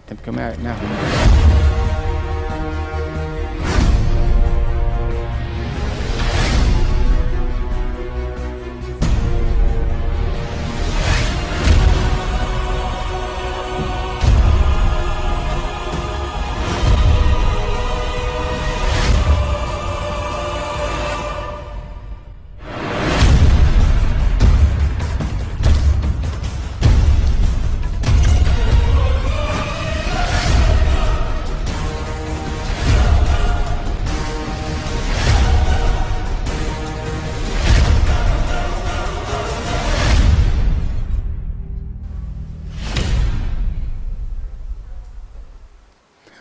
tempo que eu me arrumo.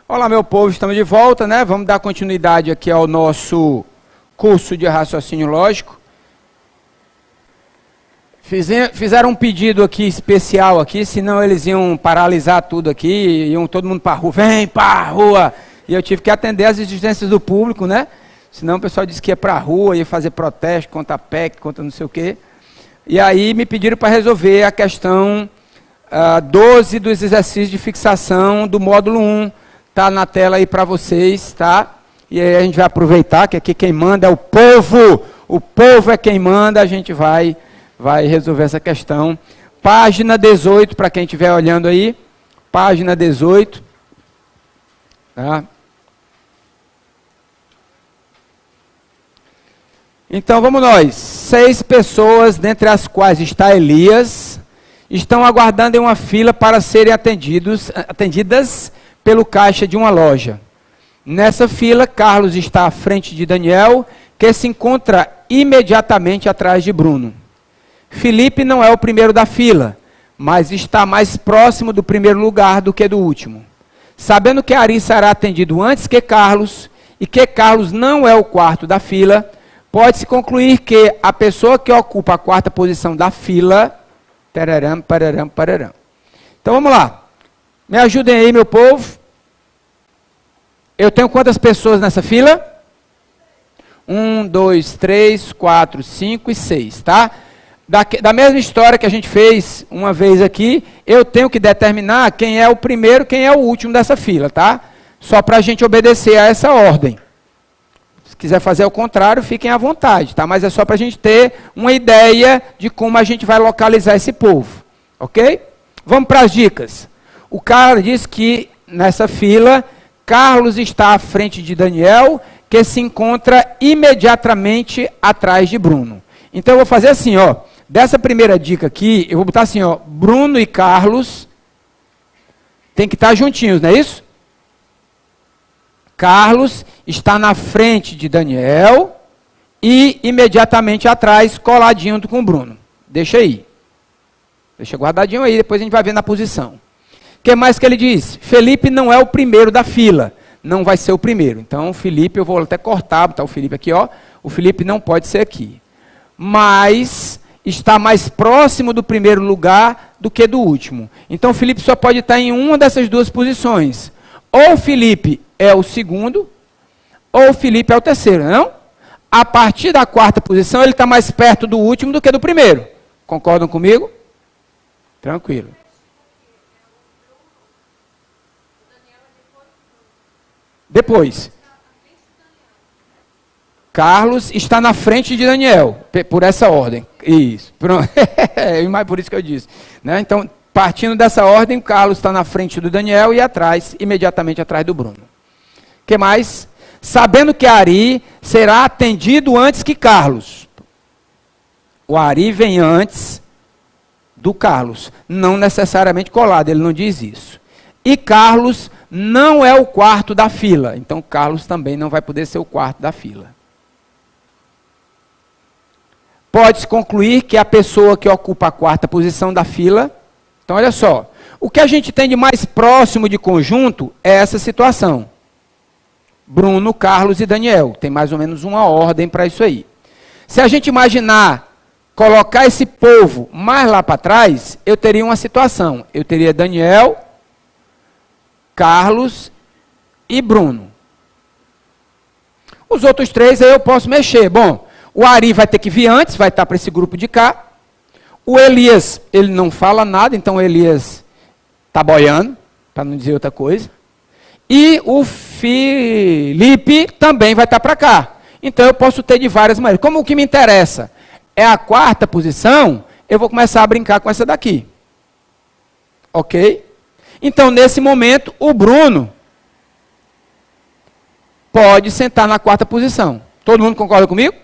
Olá, meu povo, estamos de volta, né? Vamos dar continuidade aqui ao nosso curso de raciocínio lógico. Fizeram um pedido aqui especial aqui, senão eles iam paralisar tudo aqui, iam todo mundo para a rua, vem para a rua. E eu tive que atender as exigências do público, né? Senão o pessoal disse que ia para a rua, ia fazer protesto contra a PEC, contra não sei o quê. E aí me pediram para resolver a questão 12 dos exercícios de fixação do módulo 1. Está na tela aí para vocês, tá? E aí a gente vai aproveitar que aqui quem manda é o povo é quem manda, a gente vai resolver essa questão. Página 18, para quem estiver olhando aí, página 18, tá? Então vamos nós, 6 pessoas, dentre as quais está Elias, estão aguardando em uma fila para serem atendidas pelo caixa de uma loja. Nessa fila, Carlos está à frente de Daniel, que se encontra imediatamente atrás de Bruno. Felipe não é o primeiro da fila, mas está mais próximo do primeiro lugar do que do último. Sabendo que Ari será atendido antes que Carlos, e que Carlos não é o quarto da fila, pode-se concluir que a pessoa que ocupa a quarta posição da fila... Então vamos lá. Me ajudem aí, meu povo. Eu tenho quantas pessoas nessa fila? 1, 2, 3, 4, 5 e 6, tá? Da mesma história que a gente fez uma vez aqui, eu tenho que determinar quem é o primeiro, quem é o último dessa fila, tá? Só para a gente obedecer a essa ordem. Se quiser fazer o contrário, fiquem à vontade, tá? Mas é só para a gente ter uma ideia de como a gente vai localizar esse povo, ok? Vamos para as dicas. O cara diz que nessa fila, Carlos está à frente de Daniel, que se encontra imediatamente atrás de Bruno. Então eu vou fazer assim, ó, dessa primeira dica aqui, eu vou botar assim, ó, Bruno e Carlos tem que estar juntinhos, não é isso? Carlos está na frente de Daniel e imediatamente atrás, coladinho com o Bruno. Deixa aí. Deixa guardadinho aí, depois a gente vai ver na posição. O que mais que ele diz? Felipe não é o primeiro da fila. Não vai ser o primeiro. Então, o Felipe, eu vou até cortar, botar o Felipe aqui, ó. O Felipe não pode ser aqui. Mas está mais próximo do primeiro lugar do que do último. Então, o Felipe só pode estar em uma dessas duas posições. Ou o Felipe é o segundo, ou o Felipe é o terceiro, não? A partir da quarta posição, ele está mais perto do último do que do primeiro. Concordam comigo? Tranquilo. Depois, Carlos está na frente de Daniel, por essa ordem. Isso. Mas por isso que eu disse. Né? Então, partindo dessa ordem, Carlos está na frente do Daniel e atrás, imediatamente atrás do Bruno. O que mais? Sabendo que Ari será atendido antes que Carlos. O Ari vem antes do Carlos, não necessariamente colado, ele não diz isso. E Carlos não é o quarto da fila, então Carlos também não vai poder ser o quarto da fila. Pode-se concluir que a pessoa que ocupa a quarta posição da fila, então olha só, o que a gente tem de mais próximo de conjunto é essa situação. Bruno, Carlos e Daniel, tem mais ou menos uma ordem para isso aí. Se a gente imaginar colocar esse povo mais lá para trás, eu teria uma situação. Eu teria Daniel, Carlos e Bruno. Os outros três aí eu posso mexer. Bom, o Ari vai ter que vir antes, vai estar para esse grupo de cá. O Elias, ele não fala nada, então o Elias está boiando. para não dizer outra coisa. E o Felipe também vai estar para cá. Então eu posso ter de várias maneiras. Como o que me interessa é a quarta posição, eu vou começar a brincar com essa daqui. Ok? Então, nesse momento, o Bruno pode sentar na quarta posição. Todo mundo concorda comigo?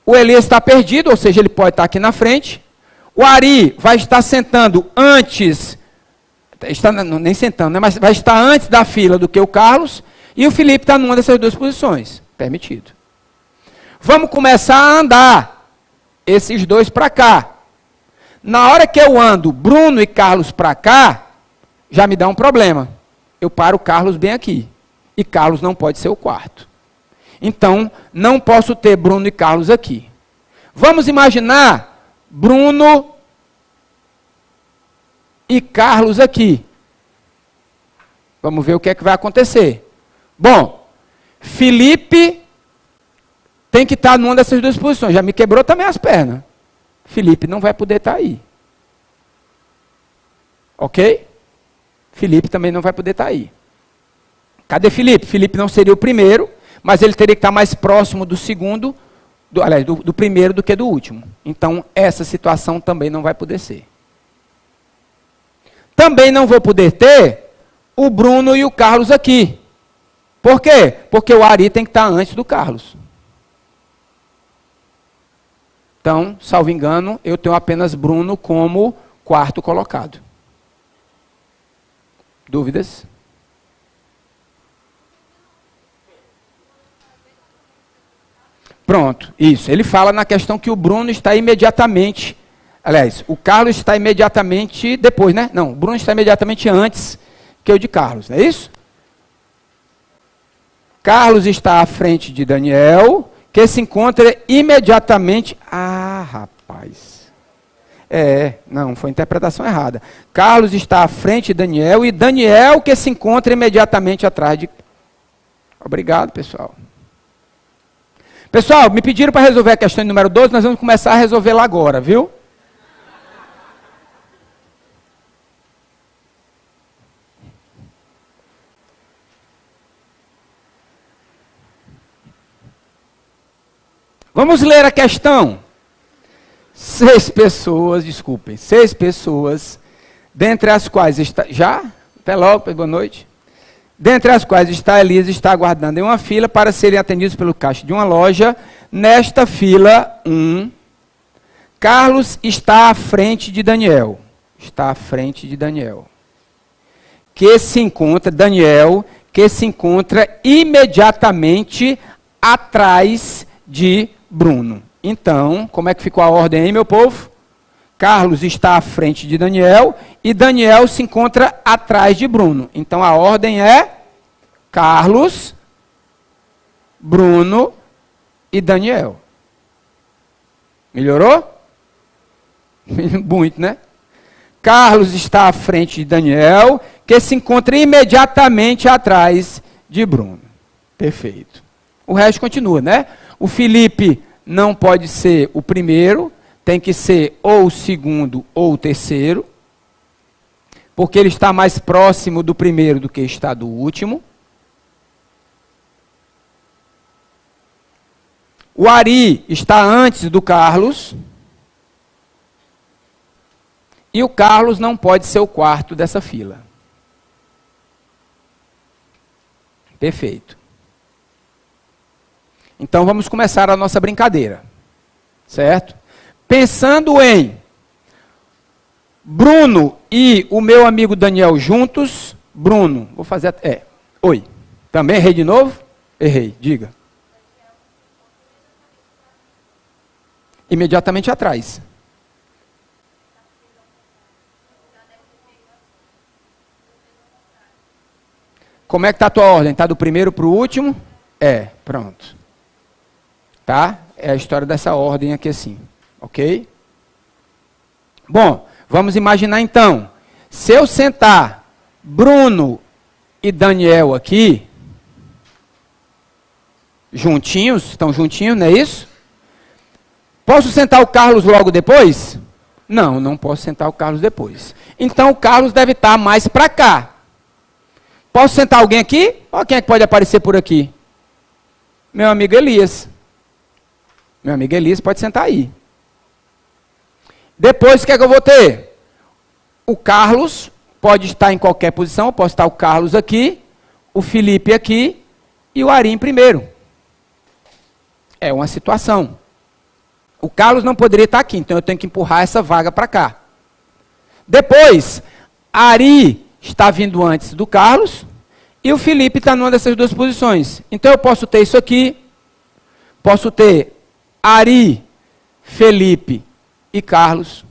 O Elias está perdido, ou seja, ele pode estar aqui na frente. O Ari vai estar sentando antes, nem sentando, né, mas vai estar antes da fila do que o Carlos. E o Felipe está numa dessas duas posições. Permitido. Vamos começar a andar esses dois para cá. Na hora que eu ando Bruno e Carlos para cá, já me dá um problema. Eu paro o Carlos bem aqui. E Carlos não pode ser o quarto. Então, não posso ter Bruno e Carlos aqui. Vamos imaginar Bruno e Carlos aqui. Vamos ver o que é que vai acontecer. Bom, Felipe tem que estar numa dessas duas posições. Já me quebrou também as pernas. Felipe não vai poder estar aí. Ok? Felipe também não vai poder estar aí. Cadê Felipe? Felipe não seria o primeiro, mas ele teria que estar mais próximo do segundo, do primeiro do que do último. Então, essa situação também não vai poder ser. Também não vou poder ter o Bruno e o Carlos aqui. Por quê? Porque o Ari tem que estar antes do Carlos. Então, salvo engano, eu tenho apenas Bruno como quarto colocado. Dúvidas? Pronto, isso. Ele fala na questão que o Bruno está imediatamente, aliás, o Carlos está imediatamente depois, né? Não, o Bruno está imediatamente antes que o de Carlos, não é isso? Carlos está à frente de Daniel, que se encontra imediatamente... Ah, rapaz. Não, foi interpretação errada. Carlos está à frente de Daniel, e Daniel que se encontra imediatamente atrás de... Obrigado, pessoal. Pessoal, me pediram para resolver a questão número 12, nós vamos começar a resolvê-la agora, viu? Vamos ler a questão. 6 pessoas, desculpem, 6 pessoas, dentre as quais está... Já? Até logo, boa noite. Dentre as quais está Elias, está aguardando em uma fila para serem atendidos pelo caixa de uma loja. Nesta fila, Carlos está à frente de Daniel. Está à frente de Daniel. Daniel, que se encontra imediatamente atrás de Bruno. Então, como é que ficou a ordem aí, meu povo? Carlos está à frente de Daniel e Daniel se encontra atrás de Bruno. Então, a ordem é Carlos, Bruno e Daniel. Melhorou? Muito, né? Carlos está à frente de Daniel, que se encontra imediatamente atrás de Bruno. Perfeito. O resto continua, né? O Felipe não pode ser o primeiro, tem que ser ou o segundo ou o terceiro, porque ele está mais próximo do primeiro do que está do último. O Ari está antes do Carlos. E o Carlos não pode ser o quarto dessa fila. Perfeito. Então vamos começar a nossa brincadeira. Certo? Pensando em Bruno e o meu amigo Daniel juntos. Bruno, vou fazer... Oi. Também errei de novo? Errei, diga. Imediatamente atrás. Como é que está a tua ordem? Está do primeiro para o último? Pronto. Tá? É a história dessa ordem aqui assim. Ok? Bom, vamos imaginar então. Se eu sentar Bruno e Daniel aqui, juntinhos, estão juntinhos, não é isso? Posso sentar o Carlos logo depois? Não, não posso sentar o Carlos depois. Então o Carlos deve estar mais para cá. Posso sentar alguém aqui? Olha quem é que pode aparecer por aqui. Meu amigo Elias. Meu amigo Elias pode sentar aí. Depois, o que é que eu vou ter? O Carlos pode estar em qualquer posição. Eu posso estar o Carlos aqui, o Felipe aqui e o Ari em primeiro. É uma situação. O Carlos não poderia estar aqui, então eu tenho que empurrar essa vaga para cá. Depois, Ari está vindo antes do Carlos e o Felipe está numa dessas duas posições. Então eu posso ter isso aqui, posso ter Ari, Felipe e Carlos,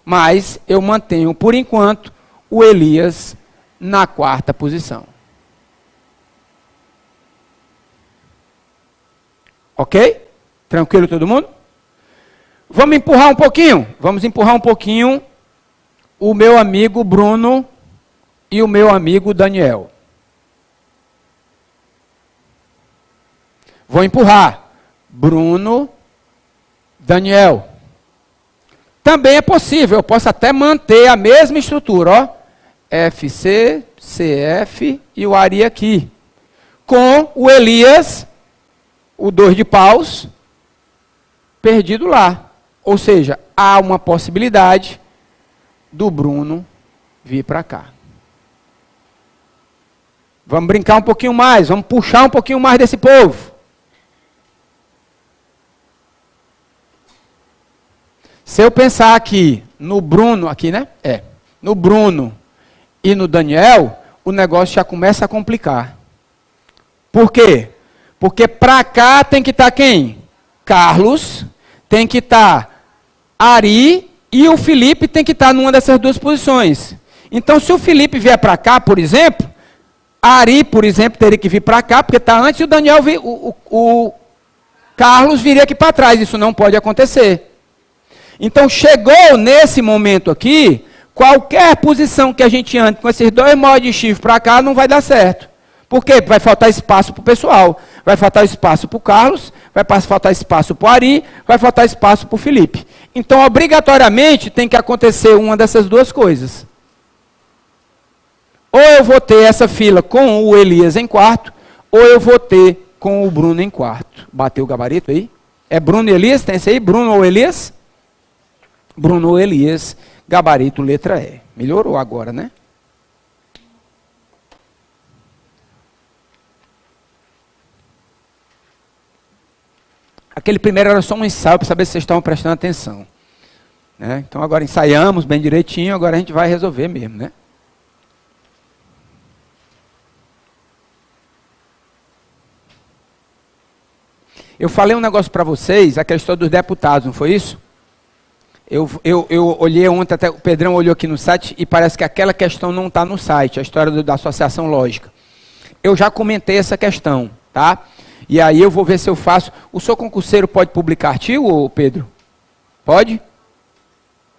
mas eu mantenho, por enquanto, o Elias na quarta posição. Ok? Tranquilo todo mundo? Vamos empurrar um pouquinho? Vamos empurrar um pouquinho o meu amigo Bruno e o meu amigo Daniel. Vou empurrar Bruno, Daniel. Também é possível, eu posso até manter a mesma estrutura, ó. FC, CF e o Ari aqui. Com o Elias, o 2 de paus, perdido lá. Ou seja, há uma possibilidade do Bruno vir para cá. Vamos brincar um pouquinho mais, vamos puxar um pouquinho mais desse povo. Se eu pensar aqui no Bruno, aqui, né? No Bruno e no Daniel, o negócio já começa a complicar. Por quê? Porque para cá tem que estar quem? Carlos, tem que estar Ari e o Felipe tem que estar numa dessas duas posições. Então, se o Felipe vier para cá, por exemplo, Ari, por exemplo, teria que vir para cá, porque está antes, e o Daniel, o Carlos viria aqui para trás. Isso não pode acontecer. Então, chegou nesse momento aqui, qualquer posição que a gente ande com esses dois modos de chifre para cá, não vai dar certo. Por quê? Vai faltar espaço para o pessoal. Vai faltar espaço para o Carlos, vai faltar espaço para o Ari, vai faltar espaço para o Felipe. Então, obrigatoriamente, tem que acontecer uma dessas duas coisas. Ou eu vou ter essa fila com o Elias em quarto, ou eu vou ter com o Bruno em quarto. Bateu o gabarito aí? É Bruno e Elias? Tem esse aí? Bruno ou Elias? Bruno ou Elias, gabarito letra E. Melhorou agora, né? Aquele primeiro era só um ensaio para saber se vocês estavam prestando atenção. Né? Então agora ensaiamos bem direitinho, agora a gente vai resolver mesmo, né? Eu falei um negócio para vocês, a questão dos deputados, não foi isso? Eu olhei ontem, até o Pedrão olhou aqui no site, e parece que aquela questão não está no site, a história da associação lógica. Eu já comentei essa questão, tá? E aí eu vou ver se eu faço. O seu concurseiro pode publicar artigo, Pedro? Pode?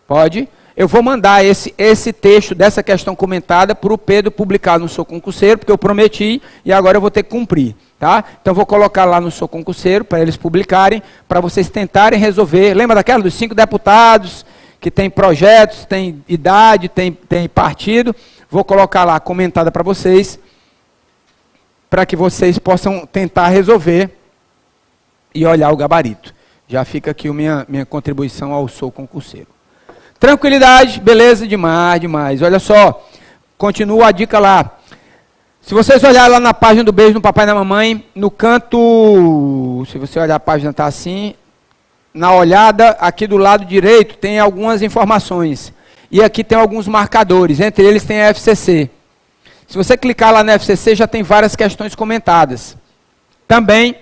Pode. Eu vou mandar esse texto dessa questão comentada para o Pedro publicar no seu concurseiro, porque eu prometi e agora eu vou ter que cumprir. Tá? Então, vou colocar lá no seu concurseiro, para eles publicarem, para vocês tentarem resolver. Lembra daquela dos 5 deputados, que tem projetos, tem idade, tem partido? Vou colocar lá, comentada para vocês, para que vocês possam tentar resolver e olhar o gabarito. Já fica aqui a minha contribuição ao Sou Concurseiro. Tranquilidade, beleza? Demais, demais. Olha só, continua a dica lá. Se vocês olharem lá na página do Beijo no Papai e na Mamãe, no canto, se você olhar a página está assim, na olhada aqui do lado direito tem algumas informações. E aqui tem alguns marcadores, entre eles tem a FCC. Se você clicar lá na FCC, já tem várias questões comentadas. Também,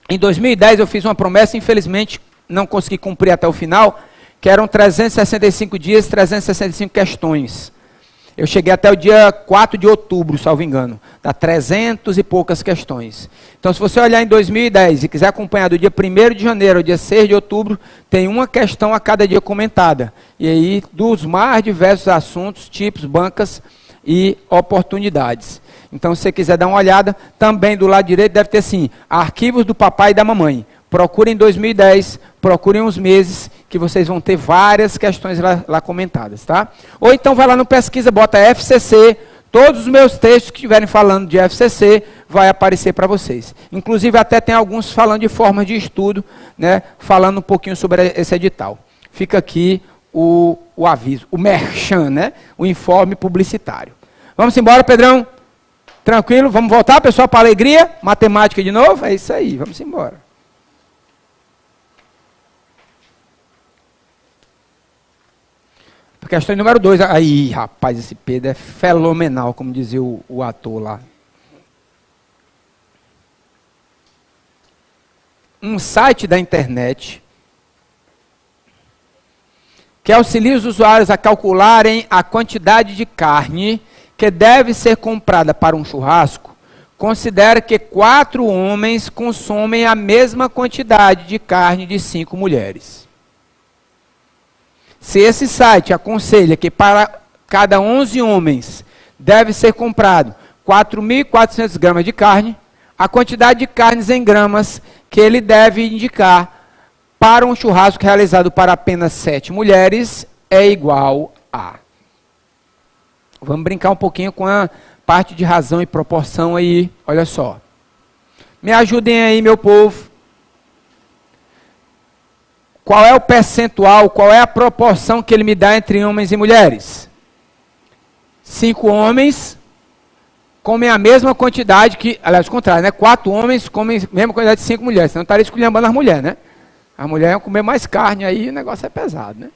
em 2010 eu fiz uma promessa, infelizmente não consegui cumprir até o final, que eram 365 dias, 365 questões. Eu cheguei até o dia 4 de outubro, salvo engano. Dá 300 e poucas questões. Então, se você olhar em 2010 e quiser acompanhar do dia 1º de janeiro ao dia 6 de outubro, tem uma questão a cada dia comentada. E aí, dos mais diversos assuntos, tipos, bancas e oportunidades. Então, se você quiser dar uma olhada, também do lado direito deve ter assim, arquivos do papai e da mamãe. Procurem 2010, procurem uns meses, que vocês vão ter várias questões lá comentadas, tá? Ou então vai lá no pesquisa, bota FCC Todos os meus textos que estiverem falando de FCC vai aparecer para vocês. Inclusive até tem alguns falando de formas de estudo, né, falando um pouquinho sobre esse edital. Fica aqui o aviso, o merchan, né, o informe publicitário. Vamos embora, Pedrão? Tranquilo? Vamos voltar, pessoal, para a alegria? Matemática de novo? É isso aí, vamos embora. Questão número 2. Aí, rapaz, esse Pedro é fenomenal, como dizia o ator lá. Um site da internet que auxilia os usuários a calcularem a quantidade de carne que deve ser comprada para um churrasco, considera que 4 homens consomem a mesma quantidade de carne de 5 mulheres. Se esse site aconselha que para cada 11 homens deve ser comprado 4.400 gramas de carne, a quantidade de carnes em gramas que ele deve indicar para um churrasco realizado para apenas 7 mulheres é igual a... Vamos brincar um pouquinho com a parte de razão e proporção aí, olha só. Me ajudem aí, meu povo. Qual é o percentual, qual é a proporção que ele me dá entre homens e mulheres? 5 homens comem a mesma quantidade que, aliás, o contrário, né? 4 homens comem a mesma quantidade de 5 mulheres. Senão estaria esculhambando as mulheres, né? As mulheres iam comer mais carne, aí o negócio é pesado, né?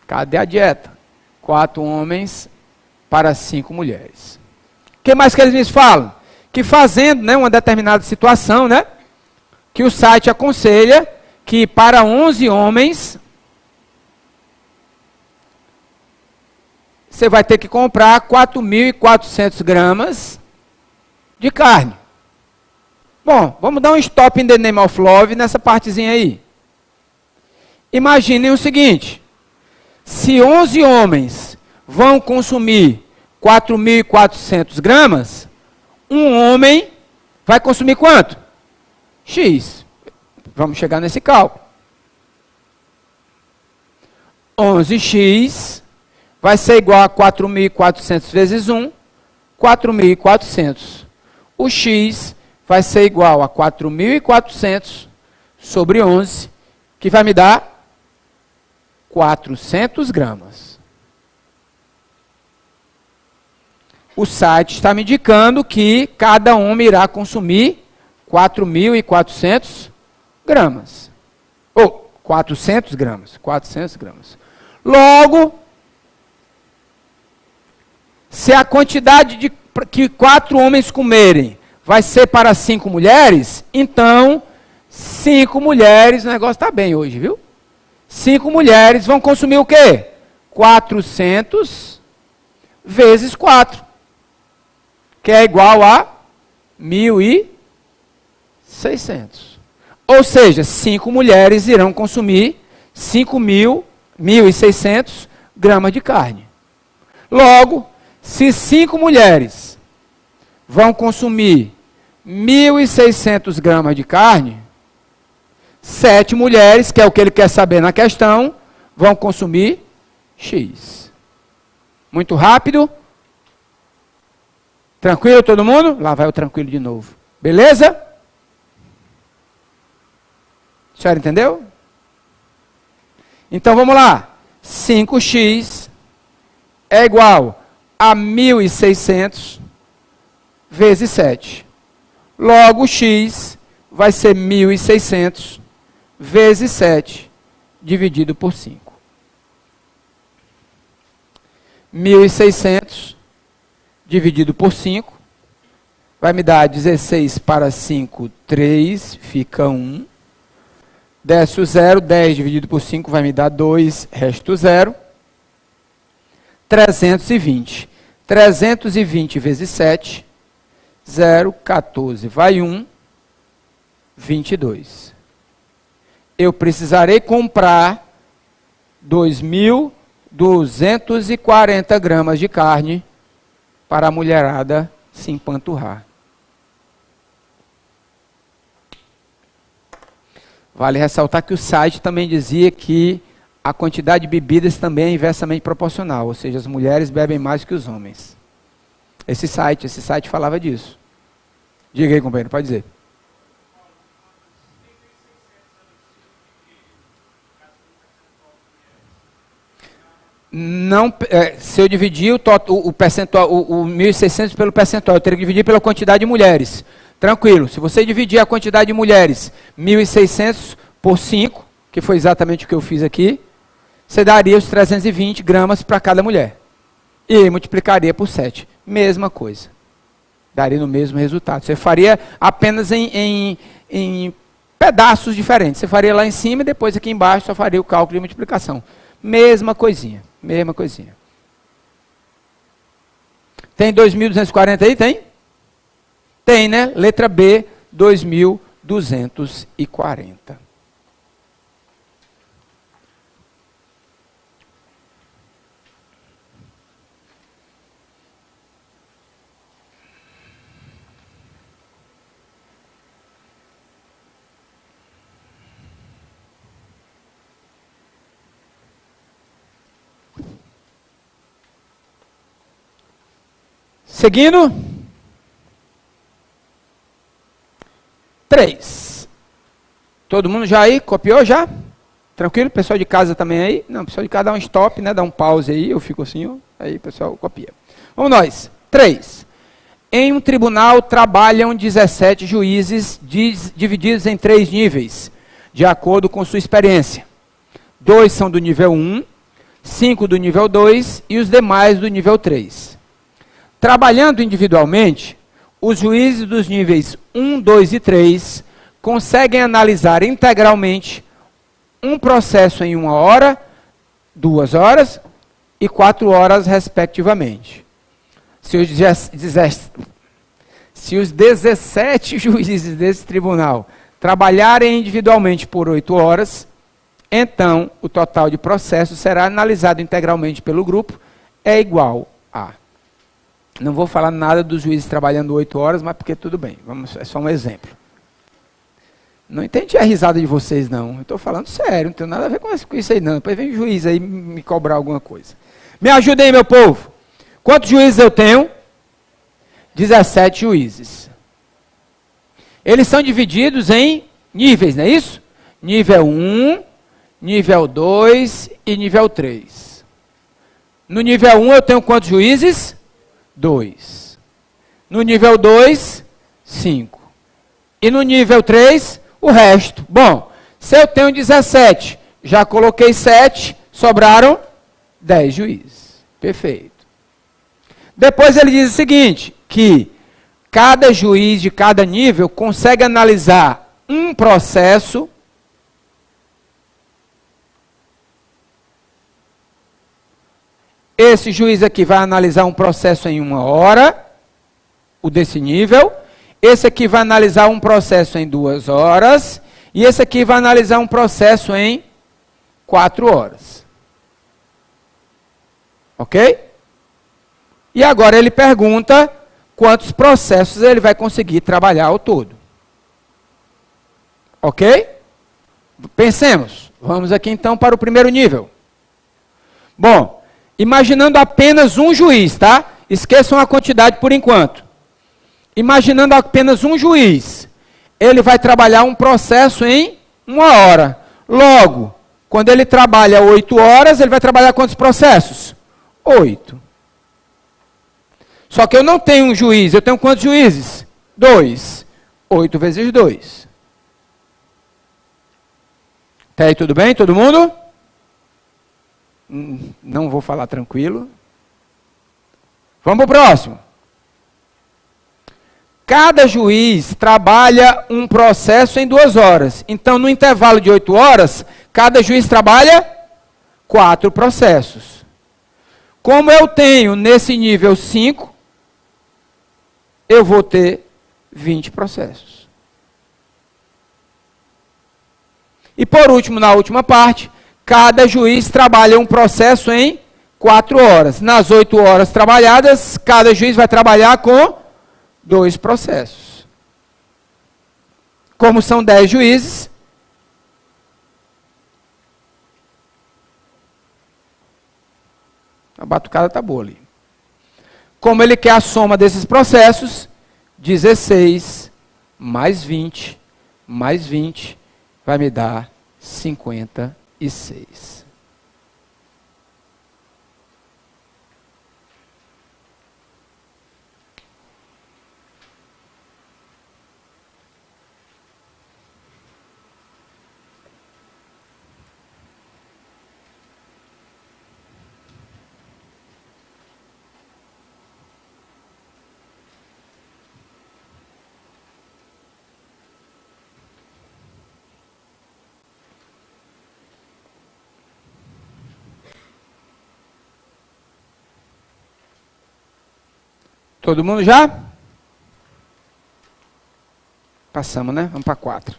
Cadê a dieta? 4 homens para 5 mulheres. O que mais que eles me falam? Que fazendo, né, uma determinada situação, né? Que o site aconselha que para 11 homens, você vai ter que comprar 4.400 gramas de carne. Bom, vamos dar um stop in the name of love nessa partezinha aí. Imaginem o seguinte, se 11 homens vão consumir 4.400 gramas, um homem vai consumir quanto? X. Vamos chegar nesse cálculo. 11x vai ser igual a 4.400 vezes 1, 4.400. O x vai ser igual a 4.400 sobre 11, que vai me dar 400 gramas. O site está me indicando que cada homem irá consumir 4.400 gramas. Ou 400 gramas. 400 gramas. Logo, se a quantidade de que 4 homens comerem vai ser para 5 mulheres, então 5 mulheres, o negócio está bem hoje, viu? 5 mulheres vão consumir o quê? 400 vezes 4, que é igual a 1.600. Ou seja, 5 mulheres irão consumir 1.600 gramas de carne. Logo, se 5 mulheres vão consumir 1.600 gramas de carne, 7 mulheres, que é o que ele quer saber na questão, vão consumir X. Muito rápido. Tranquilo todo mundo? Lá vai o tranquilo de novo. Beleza? A senhora entendeu? Então vamos lá. 5x é igual a 1.600 vezes 7. Logo, x vai ser 1.600 vezes 7 dividido por 5. 1.600 dividido por 5 vai me dar 16 para 5, 3, fica 1. Desce o 0, 10 dividido por 5 vai me dar 2, resta o 0. 320. 320 vezes 7, 0, 14, vai 1, 22. Eu precisarei comprar 2.240 gramas de carne para a mulherada se empanturrar. Vale ressaltar que o site também dizia que a quantidade de bebidas também é inversamente proporcional, ou seja, as mulheres bebem mais que os homens. Esse site falava disso. Diga aí, companheiro, pode dizer. Não, se eu dividir o percentual, o 1.600 pelo percentual, eu teria que dividir pela quantidade de mulheres. Tranquilo, se você dividir a quantidade de mulheres, 1.600 por 5, que foi exatamente o que eu fiz aqui, você daria os 320 gramas para cada mulher. E multiplicaria por 7. Mesma coisa. Daria no mesmo resultado. Você faria apenas em pedaços diferentes. Você faria lá em cima e depois aqui embaixo só faria o cálculo de multiplicação. Mesma coisinha. Mesma coisinha. Tem 2.240 aí? Tem? Tem, né? Letra B, 2.240. Seguindo. 3. Todo mundo já aí? Copiou já? Tranquilo? Pessoal de casa também aí? Não, pessoal de casa dá um stop, né? Dá um pause aí, eu fico assim, ó. Aí o pessoal copia. Vamos nós. 3. Em um tribunal trabalham 17 juízes divididos em 3 níveis, de acordo com sua experiência. 2 são do nível 1, 5 do nível 2 e os demais do nível 3. Trabalhando individualmente, os juízes dos níveis 1, 2 e 3 conseguem analisar integralmente um processo em 1 hora, 2 horas e 4 horas, respectivamente. Se os 17 juízes desse tribunal trabalharem individualmente por 8 horas, então o total de processos será analisado integralmente pelo grupo, é igual a... Não vou falar nada dos juízes trabalhando 8 horas, mas porque tudo bem, é só um exemplo. Não entendi a risada de vocês, não. Eu estou falando sério, não tem nada a ver com isso aí, não. Depois vem o juiz aí me cobrar alguma coisa. Me ajudem aí, meu povo. Quantos juízes eu tenho? 17 juízes. Eles são divididos em níveis, não é isso? Nível 1, nível 2 e nível 3. No nível 1 eu tenho quantos juízes? 2. No nível 2, 5. E no nível 3, o resto. Bom, se eu tenho 17, já coloquei 7, sobraram 10 juízes. Perfeito. Depois ele diz o seguinte, que cada juiz de cada nível consegue analisar um processo Esse juiz aqui vai analisar um processo em 1 hora, o desse nível. Esse aqui vai analisar um processo em 2 horas. E esse aqui vai analisar um processo em 4 horas. Ok? E agora ele pergunta quantos processos ele vai conseguir trabalhar ao todo. Ok? Pensemos. Vamos aqui então para o primeiro nível. Bom, imaginando apenas um juiz, tá? Esqueçam a quantidade por enquanto. Imaginando apenas um juiz, ele vai trabalhar um processo em 1 hora. Logo, quando ele trabalha 8 horas, ele vai trabalhar quantos processos? 8. Só que eu não tenho um juiz, eu tenho quantos juízes? 2. 8 vezes 2. Até aí tudo bem, todo mundo? Não vou falar tranquilo. Vamos para o próximo. Cada juiz trabalha um processo em 2 horas. Então, no intervalo de 8 horas, cada juiz trabalha 4 processos. Como eu tenho nesse nível 5, eu vou ter 20 processos. E por último, na última parte, cada juiz trabalha um processo em 4 horas. Nas 8 horas trabalhadas, cada juiz vai trabalhar com 2 processos. Como são 10 juízes, a batucada está boa ali. Como ele quer a soma desses processos, 16 mais 20 mais 20 vai me dar 56. Todo mundo já? Passamos, né? Vamos para 4.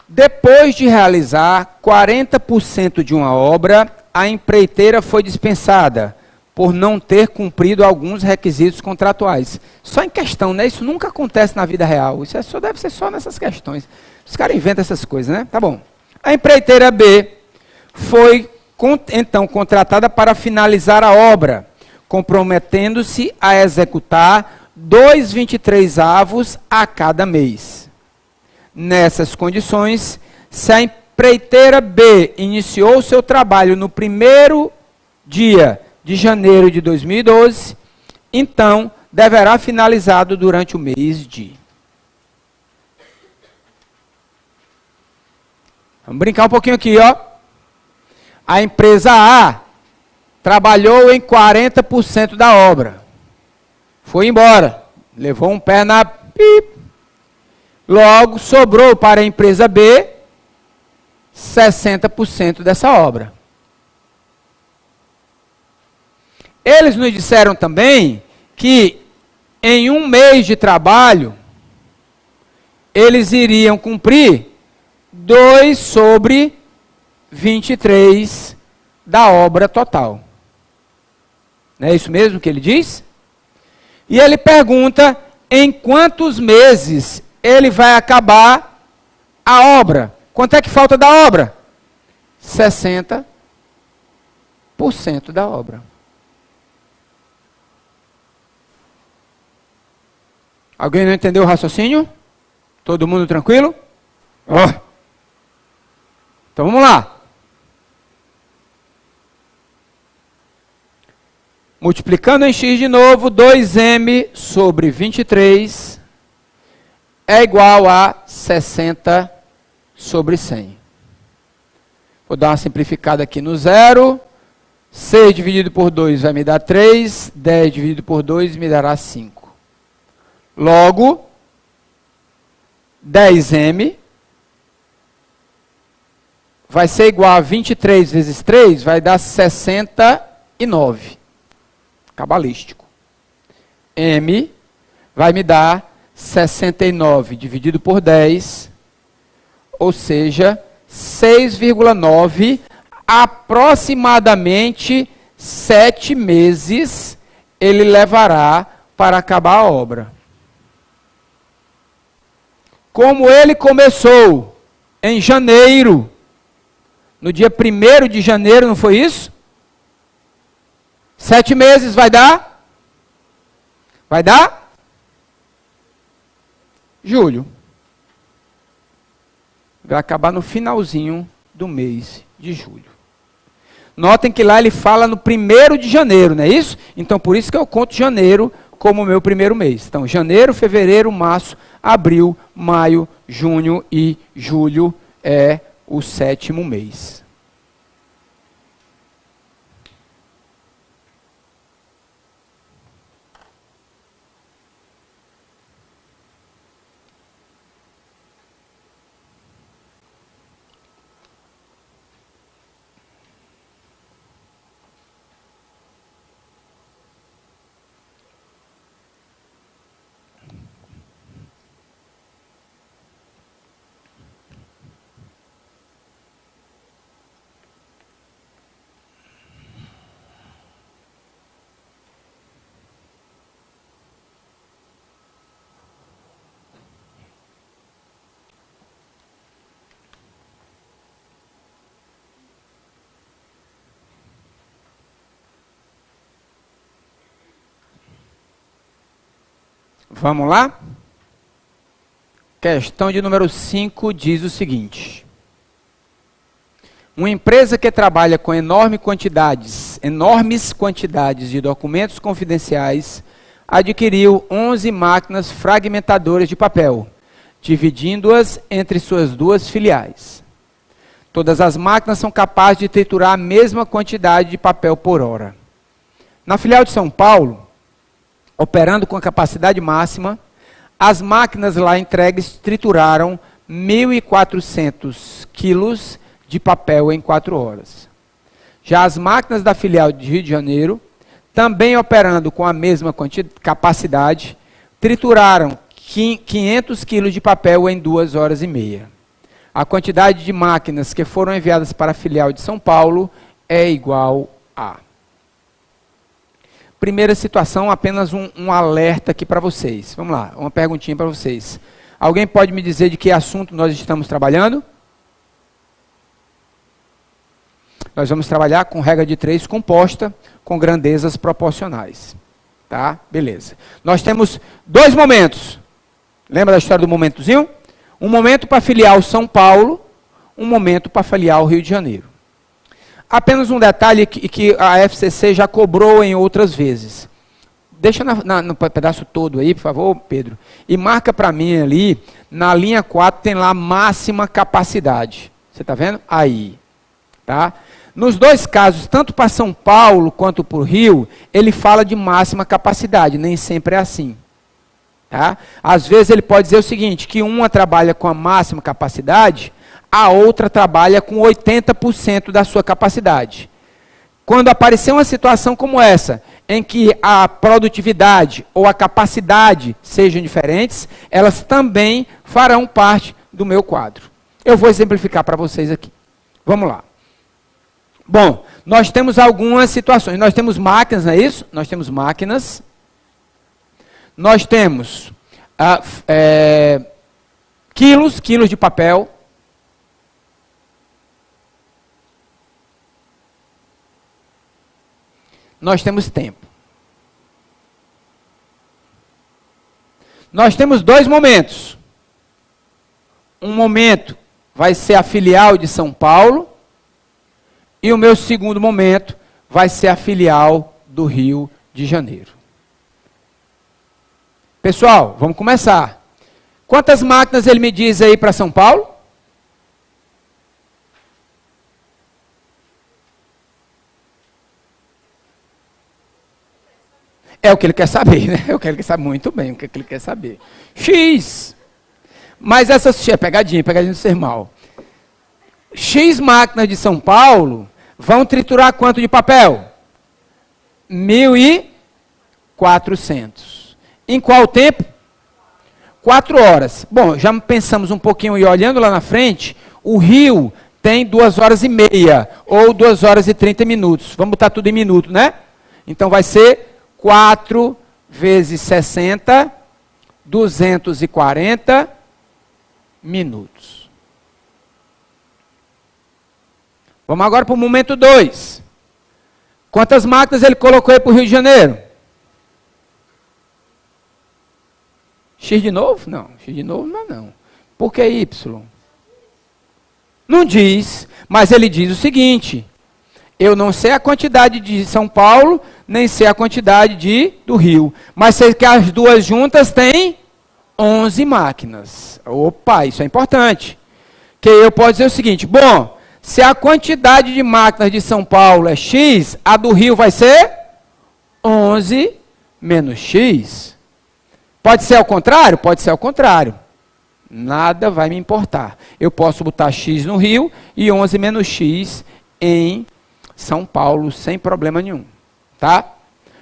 Depois de realizar 40% de uma obra, a empreiteira foi dispensada por não ter cumprido alguns requisitos contratuais. Só em questão, né? Isso nunca acontece na vida real. Isso só deve ser só nessas questões. Os caras inventam essas coisas, né? Tá bom. A empreiteira B foi então contratada para finalizar a obra, comprometendo-se a executar 2,23 a cada mês. Nessas condições, se a empreiteira B iniciou seu trabalho no primeiro dia de janeiro de 2012, então deverá finalizado durante o mês de... Vamos brincar um pouquinho aqui, ó. A empresa A trabalhou em 40% da obra. Foi embora. Levou um pé na... Pip. Logo, sobrou para a empresa B 60% dessa obra. Eles nos disseram também que em um mês de trabalho, eles iriam cumprir 2/23 da obra total. Não é isso mesmo que ele diz? E ele pergunta em quantos meses ele vai acabar a obra. Quanto é que falta da obra? 60% da obra. Alguém não entendeu o raciocínio? Todo mundo tranquilo? Oh. Então vamos lá. Multiplicando em x de novo, 2m/23 é igual a 60/100. Vou dar uma simplificada aqui no zero. 6 dividido por 2 vai me dar 3. 10 dividido por 2 me dará 5. Logo, 10m vai ser igual a 23 vezes 3, vai dar 69. Cabalístico. M vai me dar 69 dividido por 10, ou seja, 6,9, aproximadamente 7 meses ele levará para acabar a obra. Como ele começou em janeiro, no dia 1º de janeiro, não foi isso? 7 meses vai dar? Vai dar? Julho. Vai acabar no finalzinho do mês de julho. Notem que lá ele fala no 1º de janeiro, não é isso? Então, por isso que eu conto janeiro como o meu primeiro mês. Então, janeiro, fevereiro, março, abril, maio, junho e julho é o 7º mês. Vamos lá? Questão de número 5 diz o seguinte. Uma empresa que trabalha com enormes quantidades de documentos confidenciais adquiriu 11 máquinas fragmentadoras de papel, dividindo-as entre suas duas filiais. Todas as máquinas são capazes de triturar a mesma quantidade de papel por hora. Na filial de São Paulo, operando com a capacidade máxima, as máquinas lá entregues trituraram 1.400 quilos de papel em 4 horas. Já as máquinas da filial de Rio de Janeiro, também operando com a mesma capacidade, trituraram 500 quilos de papel em 2 horas e meia. A quantidade de máquinas que foram enviadas para a filial de São Paulo é igual a... Primeira situação, apenas um alerta aqui para vocês. Vamos lá, uma perguntinha para vocês. Alguém pode me dizer de que assunto nós estamos trabalhando? Nós vamos trabalhar com regra de 3 composta, com grandezas proporcionais. Tá? Beleza. Nós temos 2 momentos. Lembra da história do momentozinho? Um momento para filial São Paulo, um momento para filial Rio de Janeiro. Apenas um detalhe que a FCC já cobrou em outras vezes. Deixa no pedaço todo aí, por favor, Pedro. E marca para mim ali, na linha 4 tem lá máxima capacidade. Você está vendo? Aí. Tá? Nos 2 casos, tanto para São Paulo quanto para o Rio, ele fala de máxima capacidade, nem sempre é assim. Tá? Às vezes ele pode dizer o seguinte, que uma trabalha com a máxima capacidade, a outra trabalha com 80% da sua capacidade. Quando aparecer uma situação como essa, em que a produtividade ou a capacidade sejam diferentes, elas também farão parte do meu quadro. Eu vou exemplificar para vocês aqui. Vamos lá. Bom, nós temos algumas situações. Nós temos máquinas, não é isso? Nós temos máquinas. Nós temos quilos de papel. Nós temos tempo. Nós temos 2 momentos. Um momento vai ser a filial de São Paulo. E o meu segundo momento vai ser a filial do Rio de Janeiro. Pessoal, vamos começar. Quantas máquinas ele me diz aí para São Paulo? É o que ele quer saber, né? É o que ele quer saber muito bem, o que ele quer saber. X. Mas essas... Pegadinha do ser mal. X máquinas de São Paulo vão triturar quanto de papel? 1.400. Em qual tempo? 4 horas. Bom, já pensamos um pouquinho e olhando lá na frente, o Rio tem 2 horas e meia, ou 2 horas e 30 minutos. Vamos botar tudo em minuto, né? Então vai ser 4 vezes 60, 240 minutos. Vamos agora para o momento 2. Quantas máquinas ele colocou aí para o Rio de Janeiro? X de novo? Não. X de novo não. Por que Y? Não diz, mas ele diz o seguinte. Eu não sei a quantidade de São Paulo, nem sei a quantidade do Rio. Mas sei que as duas juntas têm 11 máquinas. Opa, isso é importante. Que eu posso dizer o seguinte, bom... Se a quantidade de máquinas de São Paulo é X, a do Rio vai ser 11 menos X. Pode ser ao contrário? Pode ser ao contrário. Nada vai me importar. Eu posso botar X no Rio e 11 menos X em São Paulo, sem problema nenhum. Tá?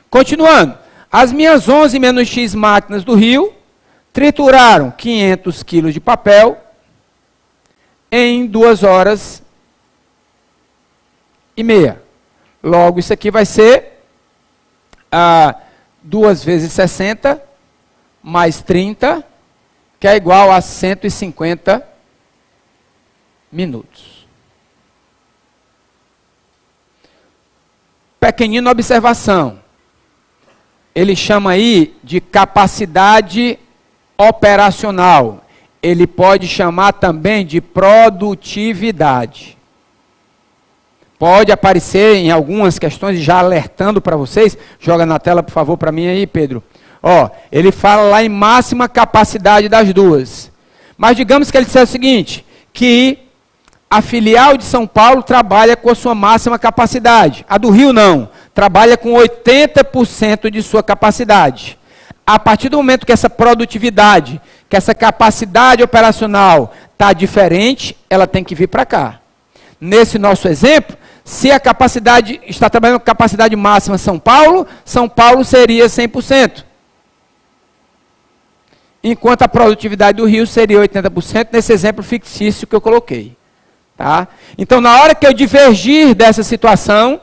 Continuando. As minhas 11 menos X máquinas do Rio trituraram 500 quilos de papel em 2 horas e meia. Logo, isso aqui vai ser 2 vezes 60 mais 30, que é igual a 150 minutos. Pequenina observação. ele chama aí de capacidade operacional. Ele pode chamar também de produtividade. Pode aparecer em algumas questões, já alertando para vocês. Joga na tela, por favor, para mim aí, Pedro. Ó, ele fala lá em máxima capacidade das duas. Mas digamos que ele disser o seguinte, que a filial de São Paulo trabalha com a sua máxima capacidade. A do Rio não, trabalha com 80% de sua capacidade. A partir do momento que essa produtividade, que essa capacidade operacional está diferente, ela tem que vir para cá. Nesse nosso exemplo, se a capacidade está trabalhando com capacidade máxima São Paulo seria 100%. Enquanto a produtividade do Rio seria 80%, nesse exemplo fictício que eu coloquei. Tá? Então, na hora que eu divergir dessa situação,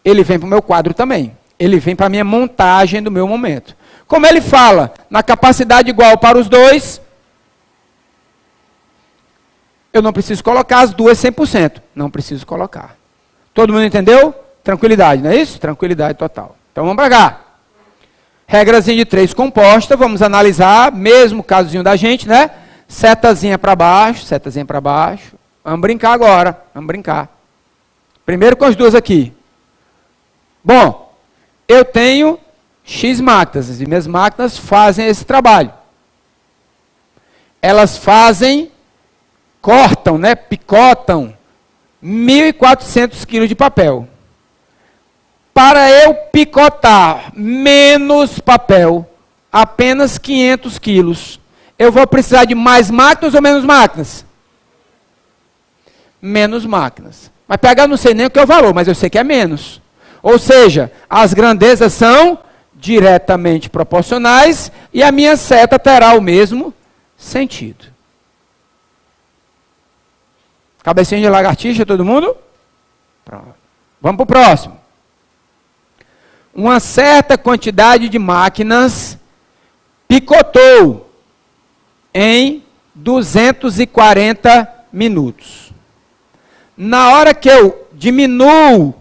ele vem para o meu quadro também. Ele vem para a minha montagem do meu momento. Como ele fala, na capacidade igual para os dois, eu não preciso colocar as duas 100%. Não preciso colocar. Todo mundo entendeu? Tranquilidade, não é isso? Tranquilidade total. Então, vamos para cá. Regrazinha de 3 composta, vamos analisar, mesmo casozinho da gente, né? Setazinha para baixo, setazinha para baixo. Vamos brincar agora, vamos brincar. Primeiro com as duas aqui. Bom, eu tenho X máquinas, e minhas máquinas fazem esse trabalho. Elas fazem, cortam, né? Picotam 1.400 quilos de papel. Para eu picotar menos papel, apenas 500 quilos, eu vou precisar de mais máquinas ou menos máquinas? Menos máquinas. Mas pegar não sei nem o que é o valor, mas eu sei que é menos. Ou seja, as grandezas são diretamente proporcionais e a minha seta terá o mesmo sentido. Cabecinha de lagartixa, todo mundo? Pronto. Vamos para o próximo. Uma certa quantidade de máquinas picotou em 240 minutos. Na hora que eu diminuo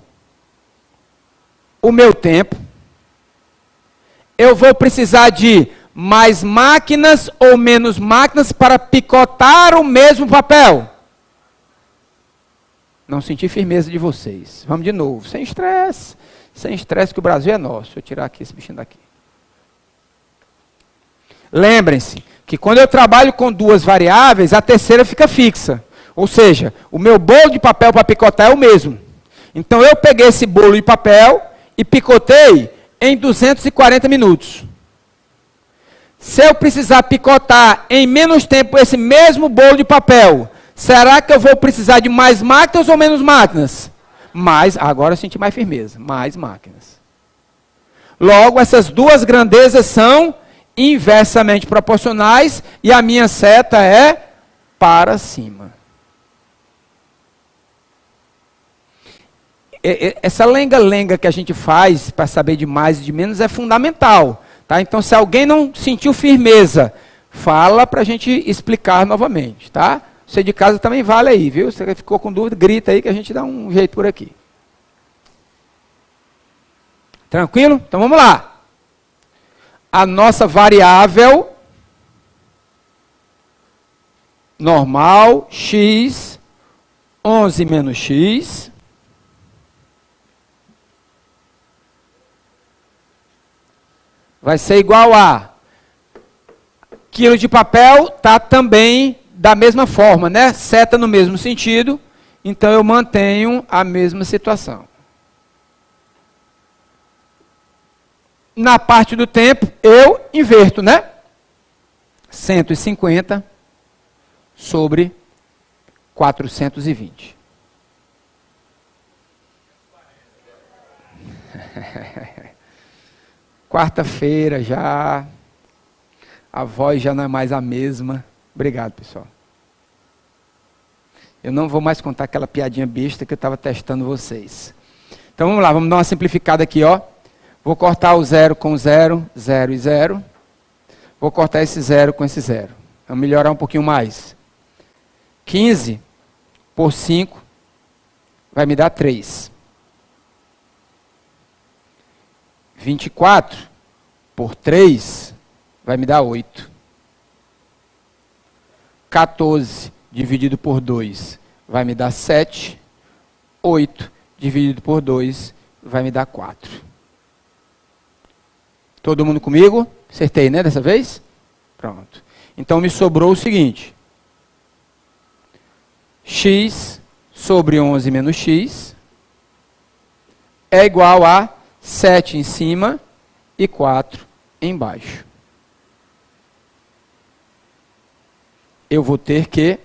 o meu tempo, eu vou precisar de mais máquinas ou menos máquinas para picotar o mesmo papel? Não senti firmeza de vocês. Vamos de novo, sem estresse. Sem estresse, que o Brasil é nosso. Deixa eu tirar aqui esse bichinho daqui. Lembrem-se que quando eu trabalho com duas variáveis, a terceira fica fixa. Ou seja, o meu bolo de papel para picotar é o mesmo. Então eu peguei esse bolo de papel e picotei em 240 minutos. Se eu precisar picotar em menos tempo esse mesmo bolo de papel, será que eu vou precisar de mais máquinas ou menos máquinas? Mais, agora eu senti mais firmeza, mais máquinas. Logo, essas duas grandezas são inversamente proporcionais e a minha seta é para cima. Essa lenga-lenga que a gente faz para saber de mais e de menos é fundamental. Tá? Então, se alguém não sentiu firmeza, fala para a gente explicar novamente. Tá? Você de casa também vale aí, viu? Você ficou com dúvida, grita aí que a gente dá um jeito por aqui. Tranquilo? Então vamos lá. A nossa variável normal, x, 11 menos x, vai ser igual a quilo de papel, está também da mesma forma, né? Seta no mesmo sentido, então eu mantenho a mesma situação. Na parte do tempo, eu inverto, né? 150 sobre 420. Quarta-feira já, a voz já não é mais a mesma. Obrigado, pessoal. Eu não vou mais contar aquela piadinha besta que eu estava testando vocês. Então vamos lá, vamos dar uma simplificada aqui, ó. Vou cortar o 0 com 0, 0 e 0. Vou cortar esse 0 com esse 0. Vamos melhorar um pouquinho mais. 15 por 5 vai me dar 3. 24 por 3 vai me dar 8. 14 dividido por 2 vai me dar 7. 8 dividido por 2 vai me dar 4. Todo mundo comigo? Acertei, né, dessa vez? Pronto. Então, me sobrou o seguinte. X sobre 11 menos x é igual a 7 em cima e 4 embaixo. Eu vou ter que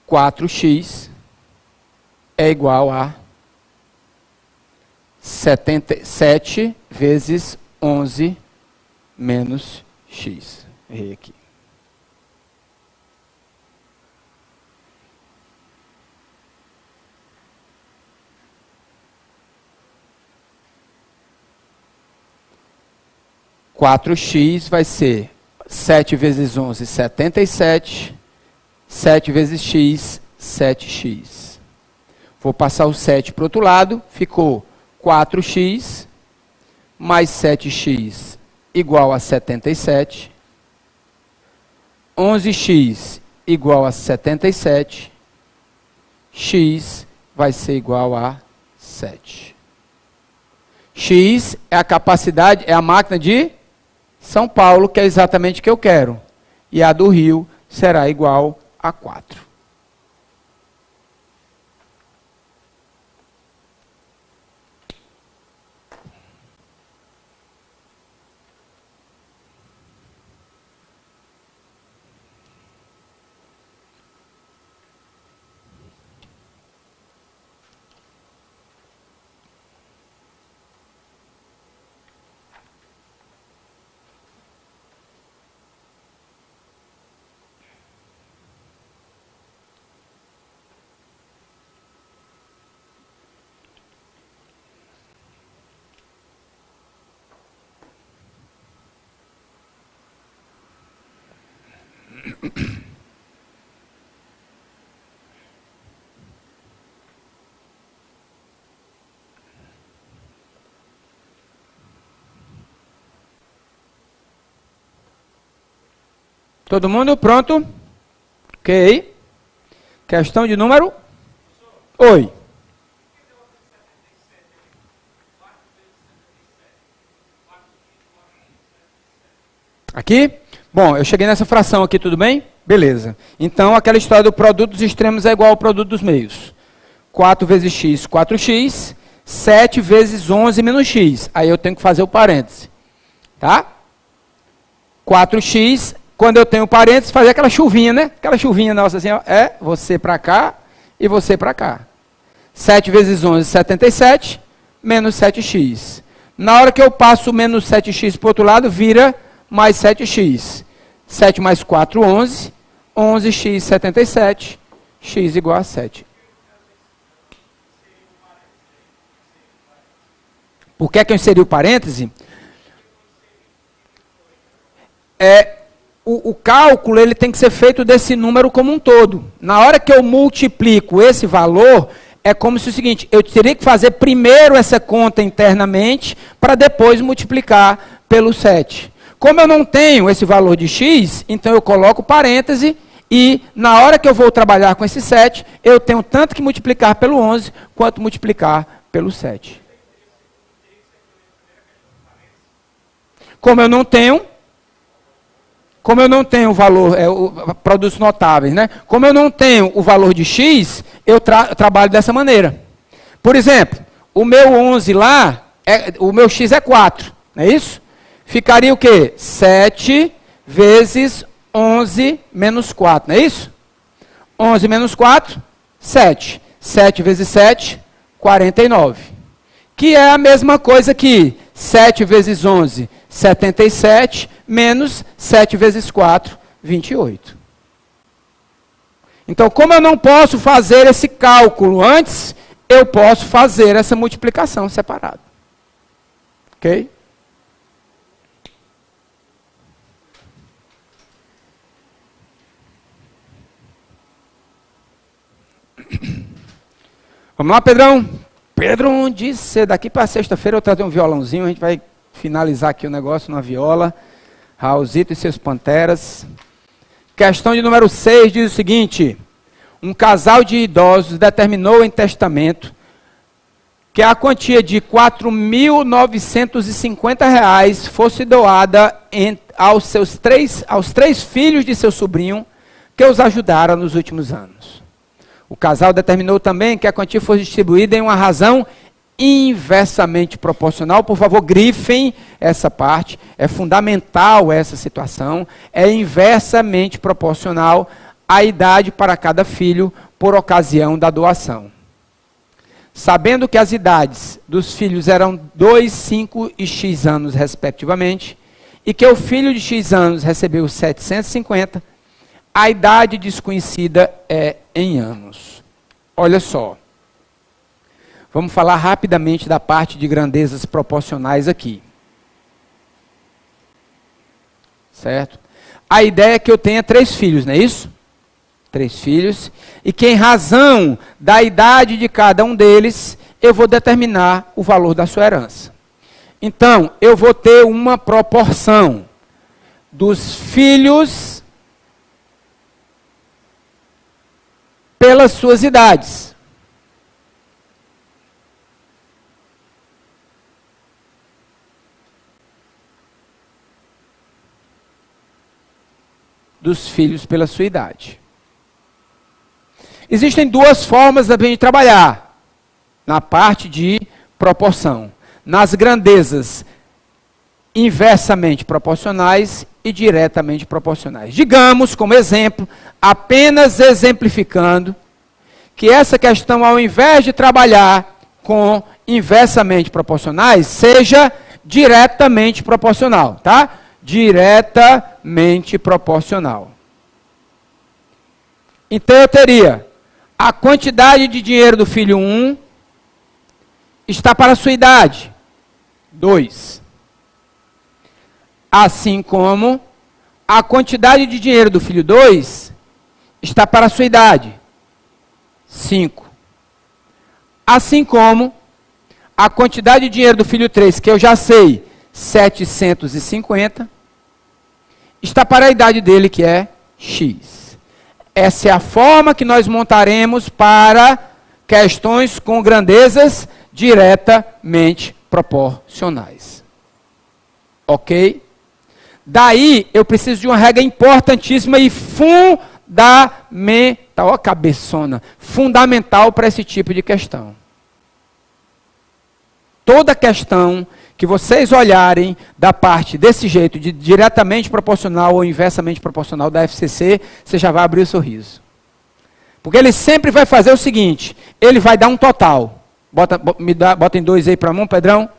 4x é igual a 7 vezes 11 menos x. Errei aqui. Quatro x vai ser 7 vezes 11, 77. 7 vezes x, 7x. Vou passar o 7 para o outro lado, ficou 4x mais 7x igual a 77. 11x igual a 77. X vai ser igual a 7. X é a capacidade, é a máquina de São Paulo, que é exatamente o que eu quero. E a do Rio será igual a 4. Todo mundo pronto? Ok. Questão de número? Oi. Aqui? Bom, eu cheguei nessa fração aqui, tudo bem? Beleza. Então, aquela história do produto dos extremos é igual ao produto dos meios. 4 vezes x, 4x. 7 vezes 11 menos x. Aí eu tenho que fazer o parêntese. Tá? 4x, quando eu tenho parênteses, fazer aquela chuvinha, né? Aquela chuvinha nossa assim, ó, é você para cá e você para cá. 7 vezes 11, 77, menos 7x. Na hora que eu passo o menos 7x para o outro lado, vira mais 7x. 7 mais 4, 11. 11x, 77. X igual a 7. Por que é que eu inseri o parêntese? O cálculo ele tem que ser feito desse número como um todo. Na hora que eu multiplico esse valor, é como se o seguinte, eu teria que fazer primeiro essa conta internamente, para depois multiplicar pelo 7. Como eu não tenho esse valor de x, então eu coloco parêntese, e na hora que eu vou trabalhar com esse 7, eu tenho tanto que multiplicar pelo 11, quanto multiplicar pelo 7. Como eu não tenho o valor, produtos notáveis, né? Como eu não tenho o valor de x, eu trabalho dessa maneira. Por exemplo, o meu 11 lá, o meu x é 4, não é isso? Ficaria o quê? 7 vezes 11 menos 4, não é isso? 11 menos 4, 7. 7 vezes 7, 49. Que é a mesma coisa que 7 vezes 11, 77, menos 7 vezes 4, 28. Então, como eu não posso fazer esse cálculo antes, eu posso fazer essa multiplicação separada. Ok? Vamos lá, Pedrão? Pedro, onde ser? Daqui para sexta-feira eu trazer um violãozinho, a gente vai finalizar aqui o negócio numa viola. Raulzito e seus panteras. Questão de número 6 diz o seguinte: um casal de idosos determinou em testamento que a quantia de R$ 4.950 fosse doada aos três filhos de seu sobrinho que os ajudaram nos últimos anos. O casal determinou também que a quantia fosse distribuída em uma razão inversamente proporcional. Por favor, grifem essa parte. É fundamental essa situação. É inversamente proporcional à idade para cada filho por ocasião da doação. Sabendo que as idades dos filhos eram 2, 5 e X anos, respectivamente, e que o filho de X anos recebeu 750, a idade desconhecida é em anos. Olha só. Vamos falar rapidamente da parte de grandezas proporcionais aqui. Certo? A ideia é que eu tenha 3 filhos, não é isso? 3 filhos, e que em razão da idade de cada um deles, eu vou determinar o valor da sua herança. Então, eu vou ter uma proporção dos filhos pelas suas idades. Dos filhos pela sua idade. Existem 2 formas da gente trabalhar na parte de proporção. Nas grandezas inversamente proporcionais e diretamente proporcionais. Digamos, como exemplo, apenas exemplificando, que essa questão, ao invés de trabalhar com inversamente proporcionais, seja diretamente proporcional, tá? Diretamente proporcional. Então eu teria a quantidade de dinheiro do filho 1 está para a sua idade, 2. Assim como a quantidade de dinheiro do filho 2 está para a sua idade, 5. Assim como a quantidade de dinheiro do filho 3, que eu já sei, 750, está para a idade dele, que é X. Essa é a forma que nós montaremos para questões com grandezas diretamente proporcionais. Ok? Daí, eu preciso de uma regra importantíssima e fundamental, ó, cabeçona, fundamental para esse tipo de questão. Toda questão que vocês olharem da parte desse jeito, de diretamente proporcional ou inversamente proporcional da FCC, você já vai abrir o sorriso. Porque ele sempre vai fazer o seguinte, ele vai dar um total. Botem 2 aí para a mão, Pedrão.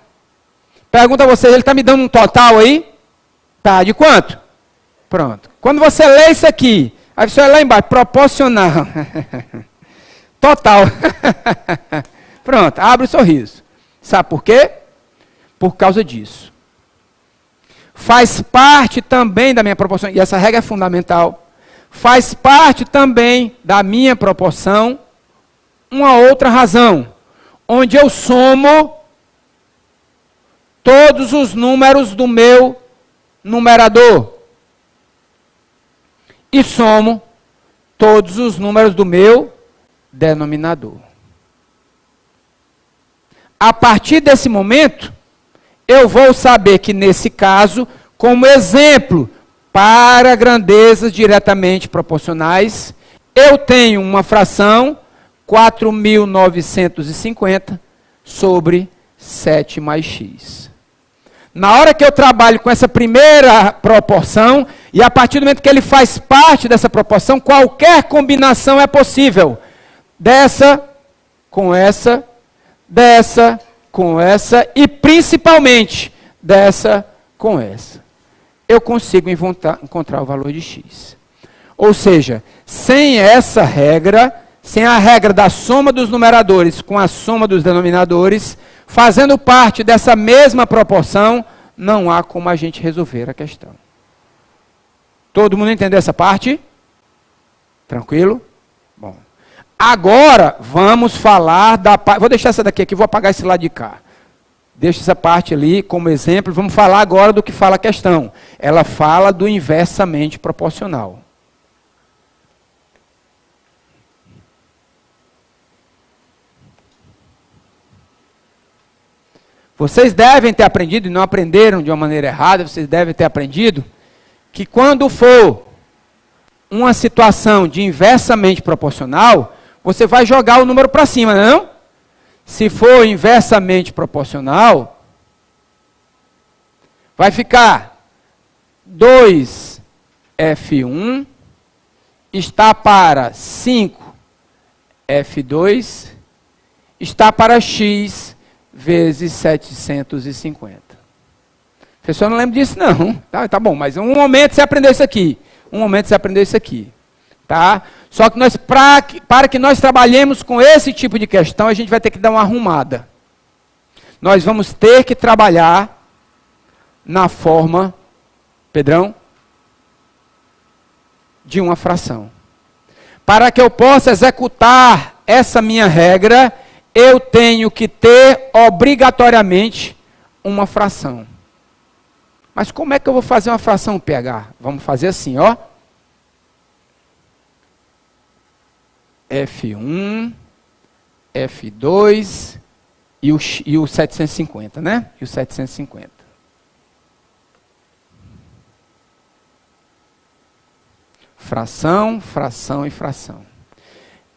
Pergunta a vocês, ele está me dando um total aí? Tá, de quanto? Pronto. Quando você lê isso aqui, aí você olha lá embaixo, proporcional. Total. Pronto, abre o sorriso. Sabe por quê? Por causa disso. Faz parte também da minha proporção, e essa regra é fundamental, faz parte também da minha proporção uma outra razão, onde eu somo todos os números do meu numerador e somo todos os números do meu denominador. A partir desse momento, eu vou saber que, nesse caso, como exemplo para grandezas diretamente proporcionais, eu tenho uma fração 4.950 sobre 7 mais x. Na hora que eu trabalho com essa primeira proporção, e a partir do momento que ele faz parte dessa proporção, qualquer combinação é possível. Dessa com essa, dessa com essa e principalmente dessa com essa. Eu consigo encontrar o valor de x. Ou seja, sem essa regra, sem a regra da soma dos numeradores com a soma dos denominadores, fazendo parte dessa mesma proporção, não há como a gente resolver a questão. Todo mundo entendeu essa parte? Tranquilo? Bom. Agora, vamos falar da parte... Vou deixar essa daqui aqui, vou apagar esse lado de cá. Deixa essa parte ali como exemplo. Vamos falar agora do que fala a questão. Ela fala do inversamente proporcional. Vocês devem ter aprendido, e não aprenderam de uma maneira errada, vocês devem ter aprendido, que quando for uma situação de inversamente proporcional, você vai jogar o número para cima, não? Se for inversamente proporcional, vai ficar 2F1 está para 5F2 está para X vezes 750. Professor, eu não lembro disso não. Tá bom, mas um momento você aprendeu isso aqui. Tá? Só que nós, para que nós trabalhemos com esse tipo de questão, a gente vai ter que dar uma arrumada. Nós vamos ter que trabalhar na forma, Pedrão, de uma fração. Para que eu possa executar essa minha regra, eu tenho que ter obrigatoriamente uma fração. Mas como é que eu vou fazer uma fração PH? Vamos fazer assim, ó. F1, F2 e o 750, né? E o 750. Fração, fração e fração.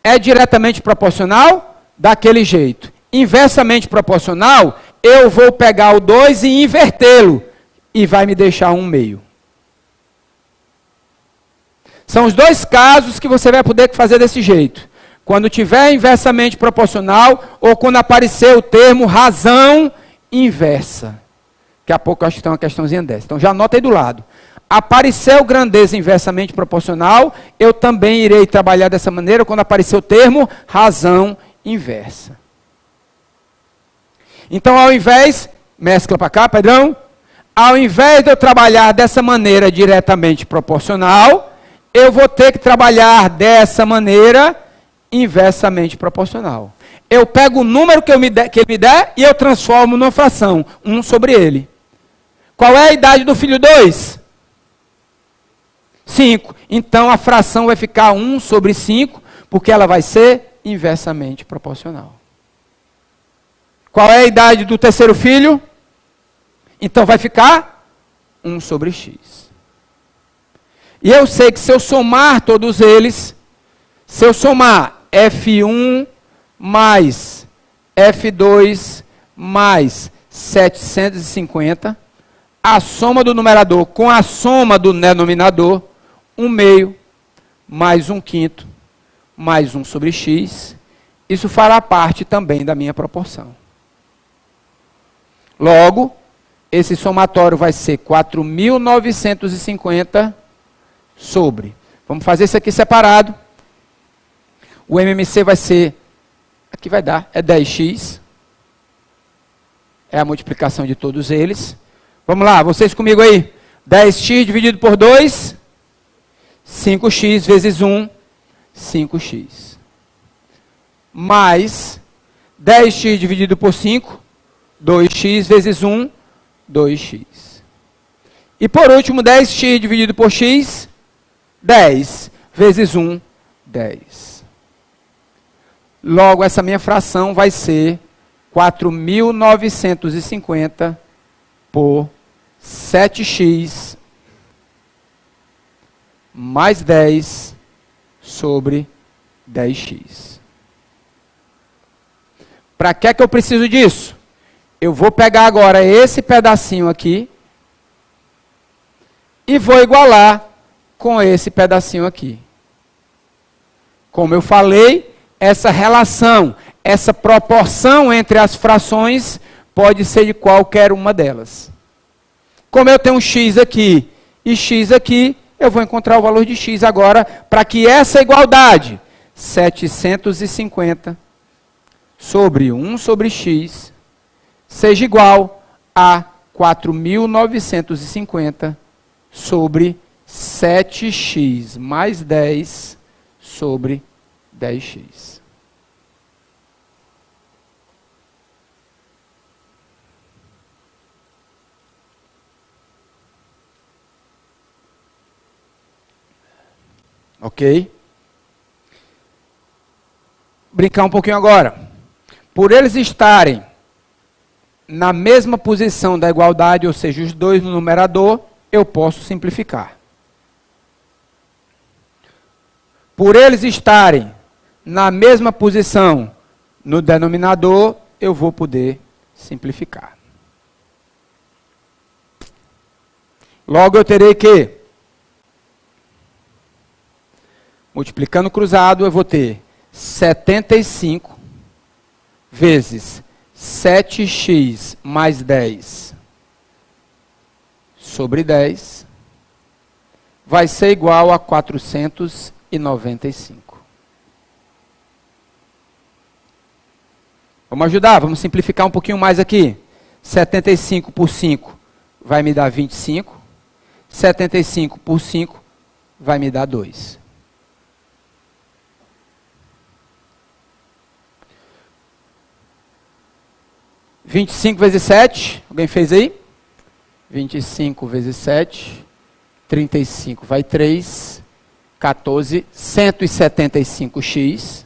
É diretamente proporcional? Daquele jeito. Inversamente proporcional, eu vou pegar o 2 e invertê-lo. E vai me deixar 1/2. São os dois casos que você vai poder fazer desse jeito. Quando tiver inversamente proporcional ou quando aparecer o termo razão inversa. Daqui a pouco eu acho que tem uma questãozinha dessa. Então já anota aí do lado. Apareceu grandeza inversamente proporcional, eu também irei trabalhar dessa maneira quando aparecer o termo razão inversa. Então, ao invés, mescla para cá, Pedrão. Ao invés de eu trabalhar dessa maneira diretamente proporcional, eu vou ter que trabalhar dessa maneira inversamente proporcional. Eu pego o número que ele me der e eu transformo numa fração, 1 sobre ele. Qual é a idade do filho 2? 5. Então a fração vai ficar 1 sobre 5, porque ela vai ser inversamente proporcional. Qual é a idade do terceiro filho? Então vai ficar 1 sobre x. E eu sei que se eu somar todos eles, se eu somar F1 mais F2 mais 750, a soma do numerador com a soma do denominador, 1/2 mais 1/5 mais 1 sobre x, isso fará parte também da minha proporção. Logo, esse somatório vai ser 4.950 sobre. Vamos fazer isso aqui separado. O MMC vai ser, aqui vai dar, é 10x. É a multiplicação de todos eles. Vamos lá, vocês comigo aí. 10x dividido por 2, 5x vezes 1, 5x. Mais 10x dividido por 5, 2x vezes 1, 2x. E por último, 10x dividido por x, 10 vezes 1, 10. Logo, essa minha fração vai ser 4.950 por 7x mais 10 sobre 10x. Para que é que eu preciso disso? Eu vou pegar agora esse pedacinho aqui e vou igualar com esse pedacinho aqui. Como eu falei, essa relação, essa proporção entre as frações pode ser de qualquer uma delas. Como eu tenho um x aqui e x aqui, eu vou encontrar o valor de x agora para que essa igualdade, 750 sobre 1 sobre x, seja igual a 4.950 sobre 7x mais 10 sobre 10x. Ok? Brincar um pouquinho agora. Por eles estarem na mesma posição da igualdade, ou seja, os dois no numerador, eu posso simplificar. Por eles estarem na mesma posição no denominador, eu vou poder simplificar. Logo, eu terei que, multiplicando cruzado, eu vou ter 75 vezes 7x mais 10 sobre 10 vai ser igual a 495. Vamos ajudar? Vamos simplificar um pouquinho mais aqui. 75 por 5 vai me dar 25. 75 por 5 vai me dar 2. – 25 vezes 7, alguém fez aí? 25 vezes 7, 35 vai 3, 14, 175x,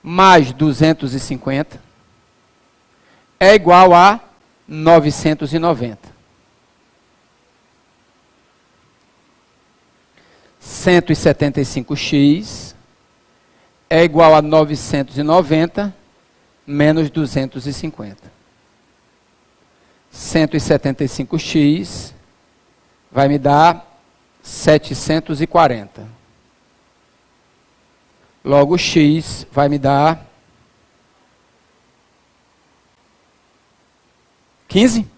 mais 250, é igual a 990. 175x é igual a 990 menos 250. 175x vai me dar 740. Logo, x vai me dar 15?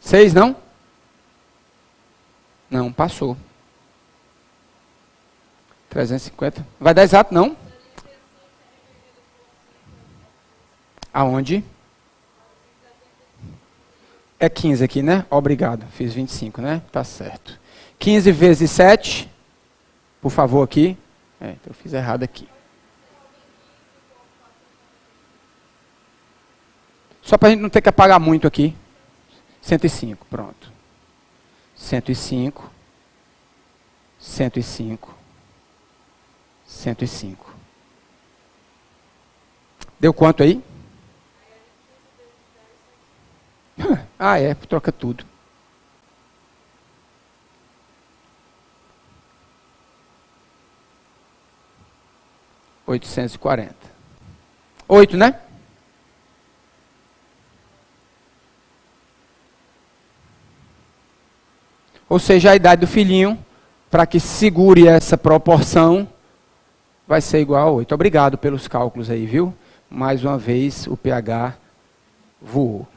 Seis, não? Não, passou. 350. Vai dar exato, não? Aonde? É 15 aqui, né? Obrigado. Fiz 25, né? Tá certo. 15 vezes 7. Por favor, aqui. Então eu fiz errado aqui. Só para a gente não ter que apagar muito aqui. 105, pronto. 105. 105. 105. Deu quanto aí? Ah, troca tudo. 840. 8, né? Ou seja, a idade do filhinho, para que segure essa proporção, vai ser igual a 8. Obrigado pelos cálculos aí, viu? Mais uma vez, o pH voou.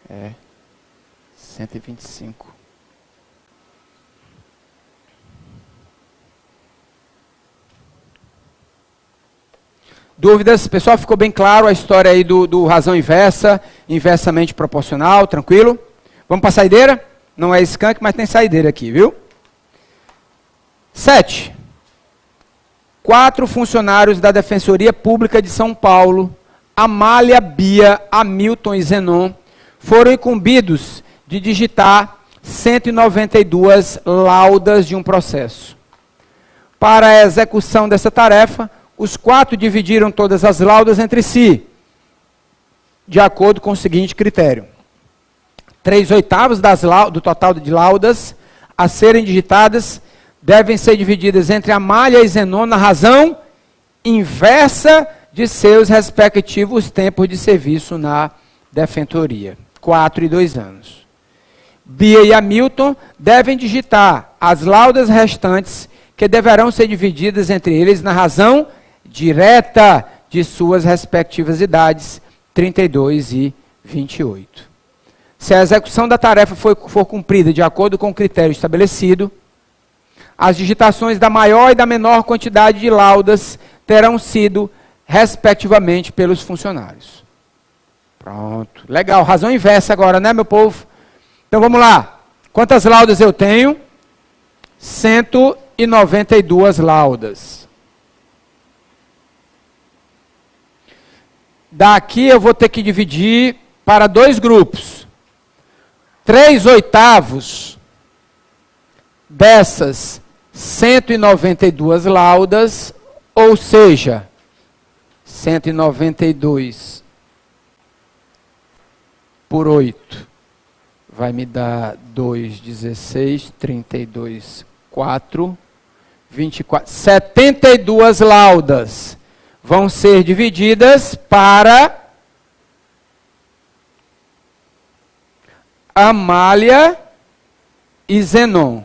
É 125. Dúvidas? Pessoal, ficou bem claro a história aí do razão inversa, inversamente proporcional, tranquilo? Vamos para a saideira? Não é skunk, mas tem saideira aqui, viu? 7. 4 funcionários da Defensoria Pública de São Paulo, Amália, Bia, Hamilton e Zenon, foram incumbidos de digitar 192 laudas de um processo. Para a execução dessa tarefa, os 4 dividiram todas as laudas entre si, de acordo com o seguinte critério. 3/8 do total de laudas a serem digitadas devem ser divididas entre Amália e Zenon na razão inversa de seus respectivos tempos de serviço na Defensoria. 4 e 2 anos. Bia e Hamilton devem digitar as laudas restantes que deverão ser divididas entre eles na razão direta de suas respectivas idades, 32 e 28. Se a execução da tarefa for cumprida de acordo com o critério estabelecido, as digitações da maior e da menor quantidade de laudas terão sido, respectivamente, pelos funcionários. Pronto. Legal. Razão inversa agora, né, meu povo? Então, vamos lá. Quantas laudas eu tenho? 192 laudas. Daqui eu vou ter que dividir para 2 grupos. 3/8 dessas 192 laudas, ou seja, 192 por 8 vai me dar 2, 16, 32, 4, 24, 72 laudas vão ser divididas para Amália e Zenon,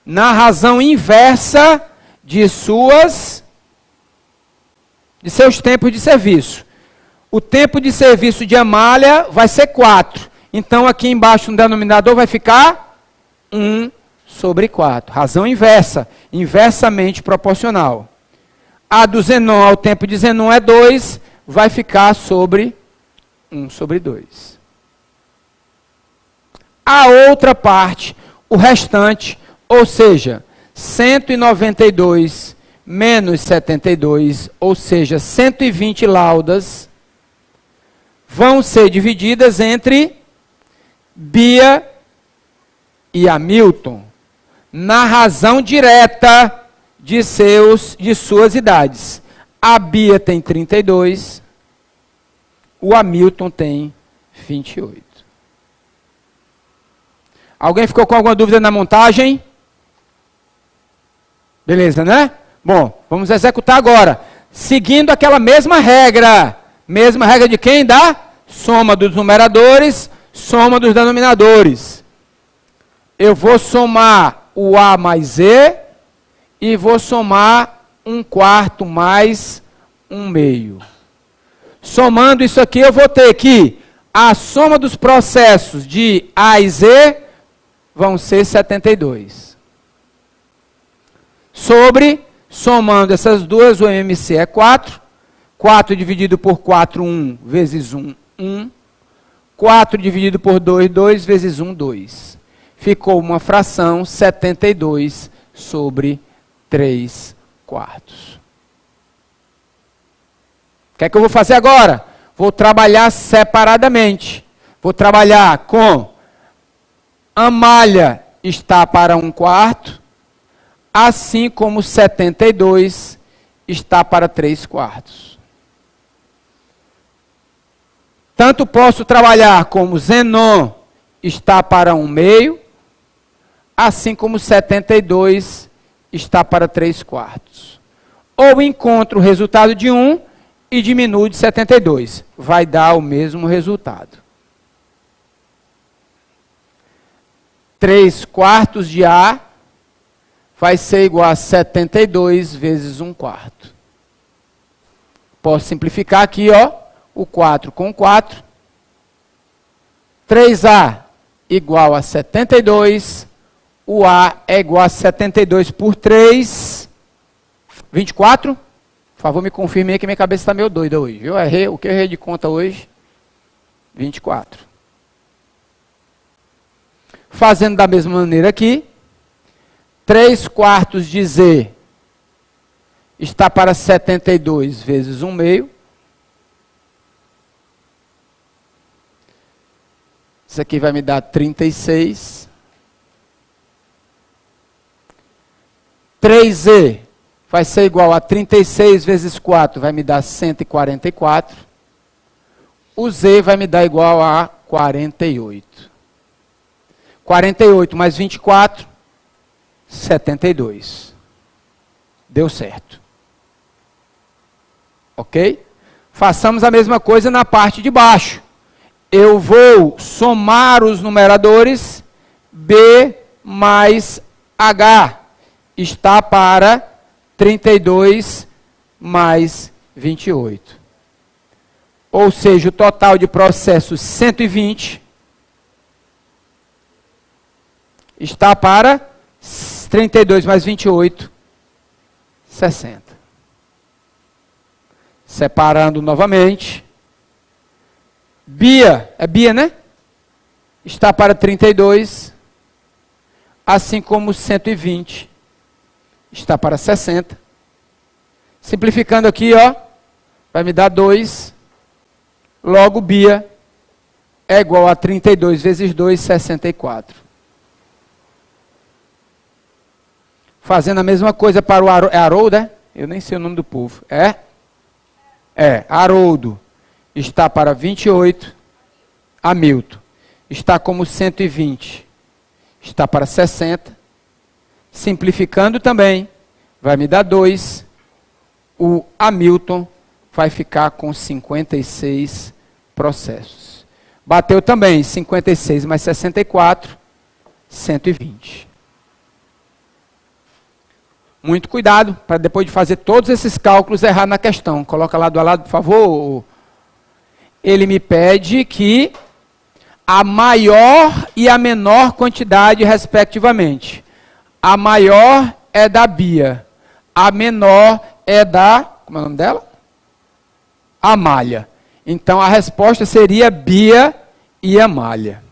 na razão inversa de seus tempos de serviço. O tempo de serviço de Amália vai ser 4. Então, aqui embaixo no denominador vai ficar 1/4. Razão inversa, inversamente proporcional. A do Zenon ao tempo de Zenon é 2, vai ficar sobre 1/2. A outra parte, o restante, ou seja, 192 menos 72, ou seja, 120 laudas, vão ser divididas entre Bia e Hamilton, na razão direta de suas idades. A Bia tem 32, o Hamilton tem 28. Alguém ficou com alguma dúvida na montagem? Beleza, né? Bom, vamos executar agora. Seguindo aquela mesma regra. Mesma regra de quem? Da soma dos numeradores, soma dos denominadores. Eu vou somar o A mais E e vou somar 1/4 mais 1/2. Somando isso aqui, eu vou ter que a soma dos processos de A e Z vão ser 72. Somando essas duas, o MMC é 4. 4 dividido por 4, 1, vezes 1, 1. 4 dividido por 2, 2, vezes 1, 2. Ficou uma fração 72/3/4. O que é que eu vou fazer agora? Vou trabalhar separadamente. Vou trabalhar com Amália está para 1/4, assim como 72 está para 3/4. Tanto posso trabalhar como Zenon está para 1/2, assim como 72 está para 3/4. Ou encontro o resultado de 1 e diminuo de 72. Vai dar o mesmo resultado. 3/4 de A vai ser igual a 72 vezes 1/4. Posso simplificar aqui, ó. O 4 com 4. 3A igual a 72. O A é igual a 72 por 3. 24. Por favor, me confirme aí que minha cabeça está meio doida hoje. Eu errei, o que eu errei de conta hoje? 24. Fazendo da mesma maneira aqui. 3/4 de Z está para 72 vezes 1/2. Isso aqui vai me dar 36. 3Z vai ser igual a 36 vezes 4, vai me dar 144. O Z vai me dar igual a 48. 48 mais 24, 72. Deu certo. Ok? Façamos a mesma coisa na parte de baixo. eu vou somar os numeradores, B mais H está para 32 mais 28. Ou seja, o total de processos 120 está para 32 mais 28, 60. Separando novamente. Bia, é Bia, né? Está para 32, assim como 120 está para 60. Simplificando aqui, ó, vai me dar 2. Logo, Bia é igual a 32 vezes 2, 64. Fazendo a mesma coisa para o Haroldo, é? Eu nem sei o nome do povo. Haroldo está para 28. Hamilton está como 120. Está para 60. Simplificando também, vai me dar 2. O Hamilton vai ficar com 56 processos. Bateu também 56 mais 64, 120. Muito cuidado para depois de fazer todos esses cálculos errar na questão. Coloca lado a lado, por favor. Ele me pede que a maior e a menor quantidade, respectivamente. A maior é da Bia. A menor é da... Como é o nome dela? Amália. Então, a resposta seria Bia e Amália.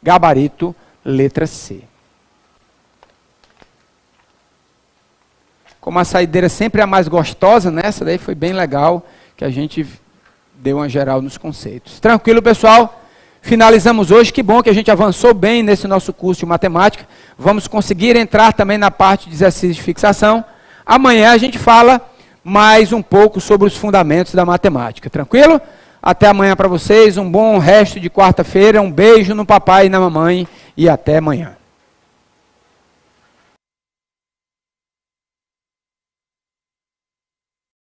Gabarito, letra C. Como a saideira sempre é a mais gostosa, né? Essa daí foi bem legal, que a gente deu uma geral nos conceitos. Tranquilo, pessoal? Finalizamos hoje. Que bom que a gente avançou bem nesse nosso curso de matemática. Vamos conseguir entrar também na parte de exercício de fixação. Amanhã a gente fala mais um pouco sobre os fundamentos da matemática. Tranquilo? Até amanhã para vocês. Um bom resto de quarta-feira. Um beijo no papai e na mamãe. E até amanhã.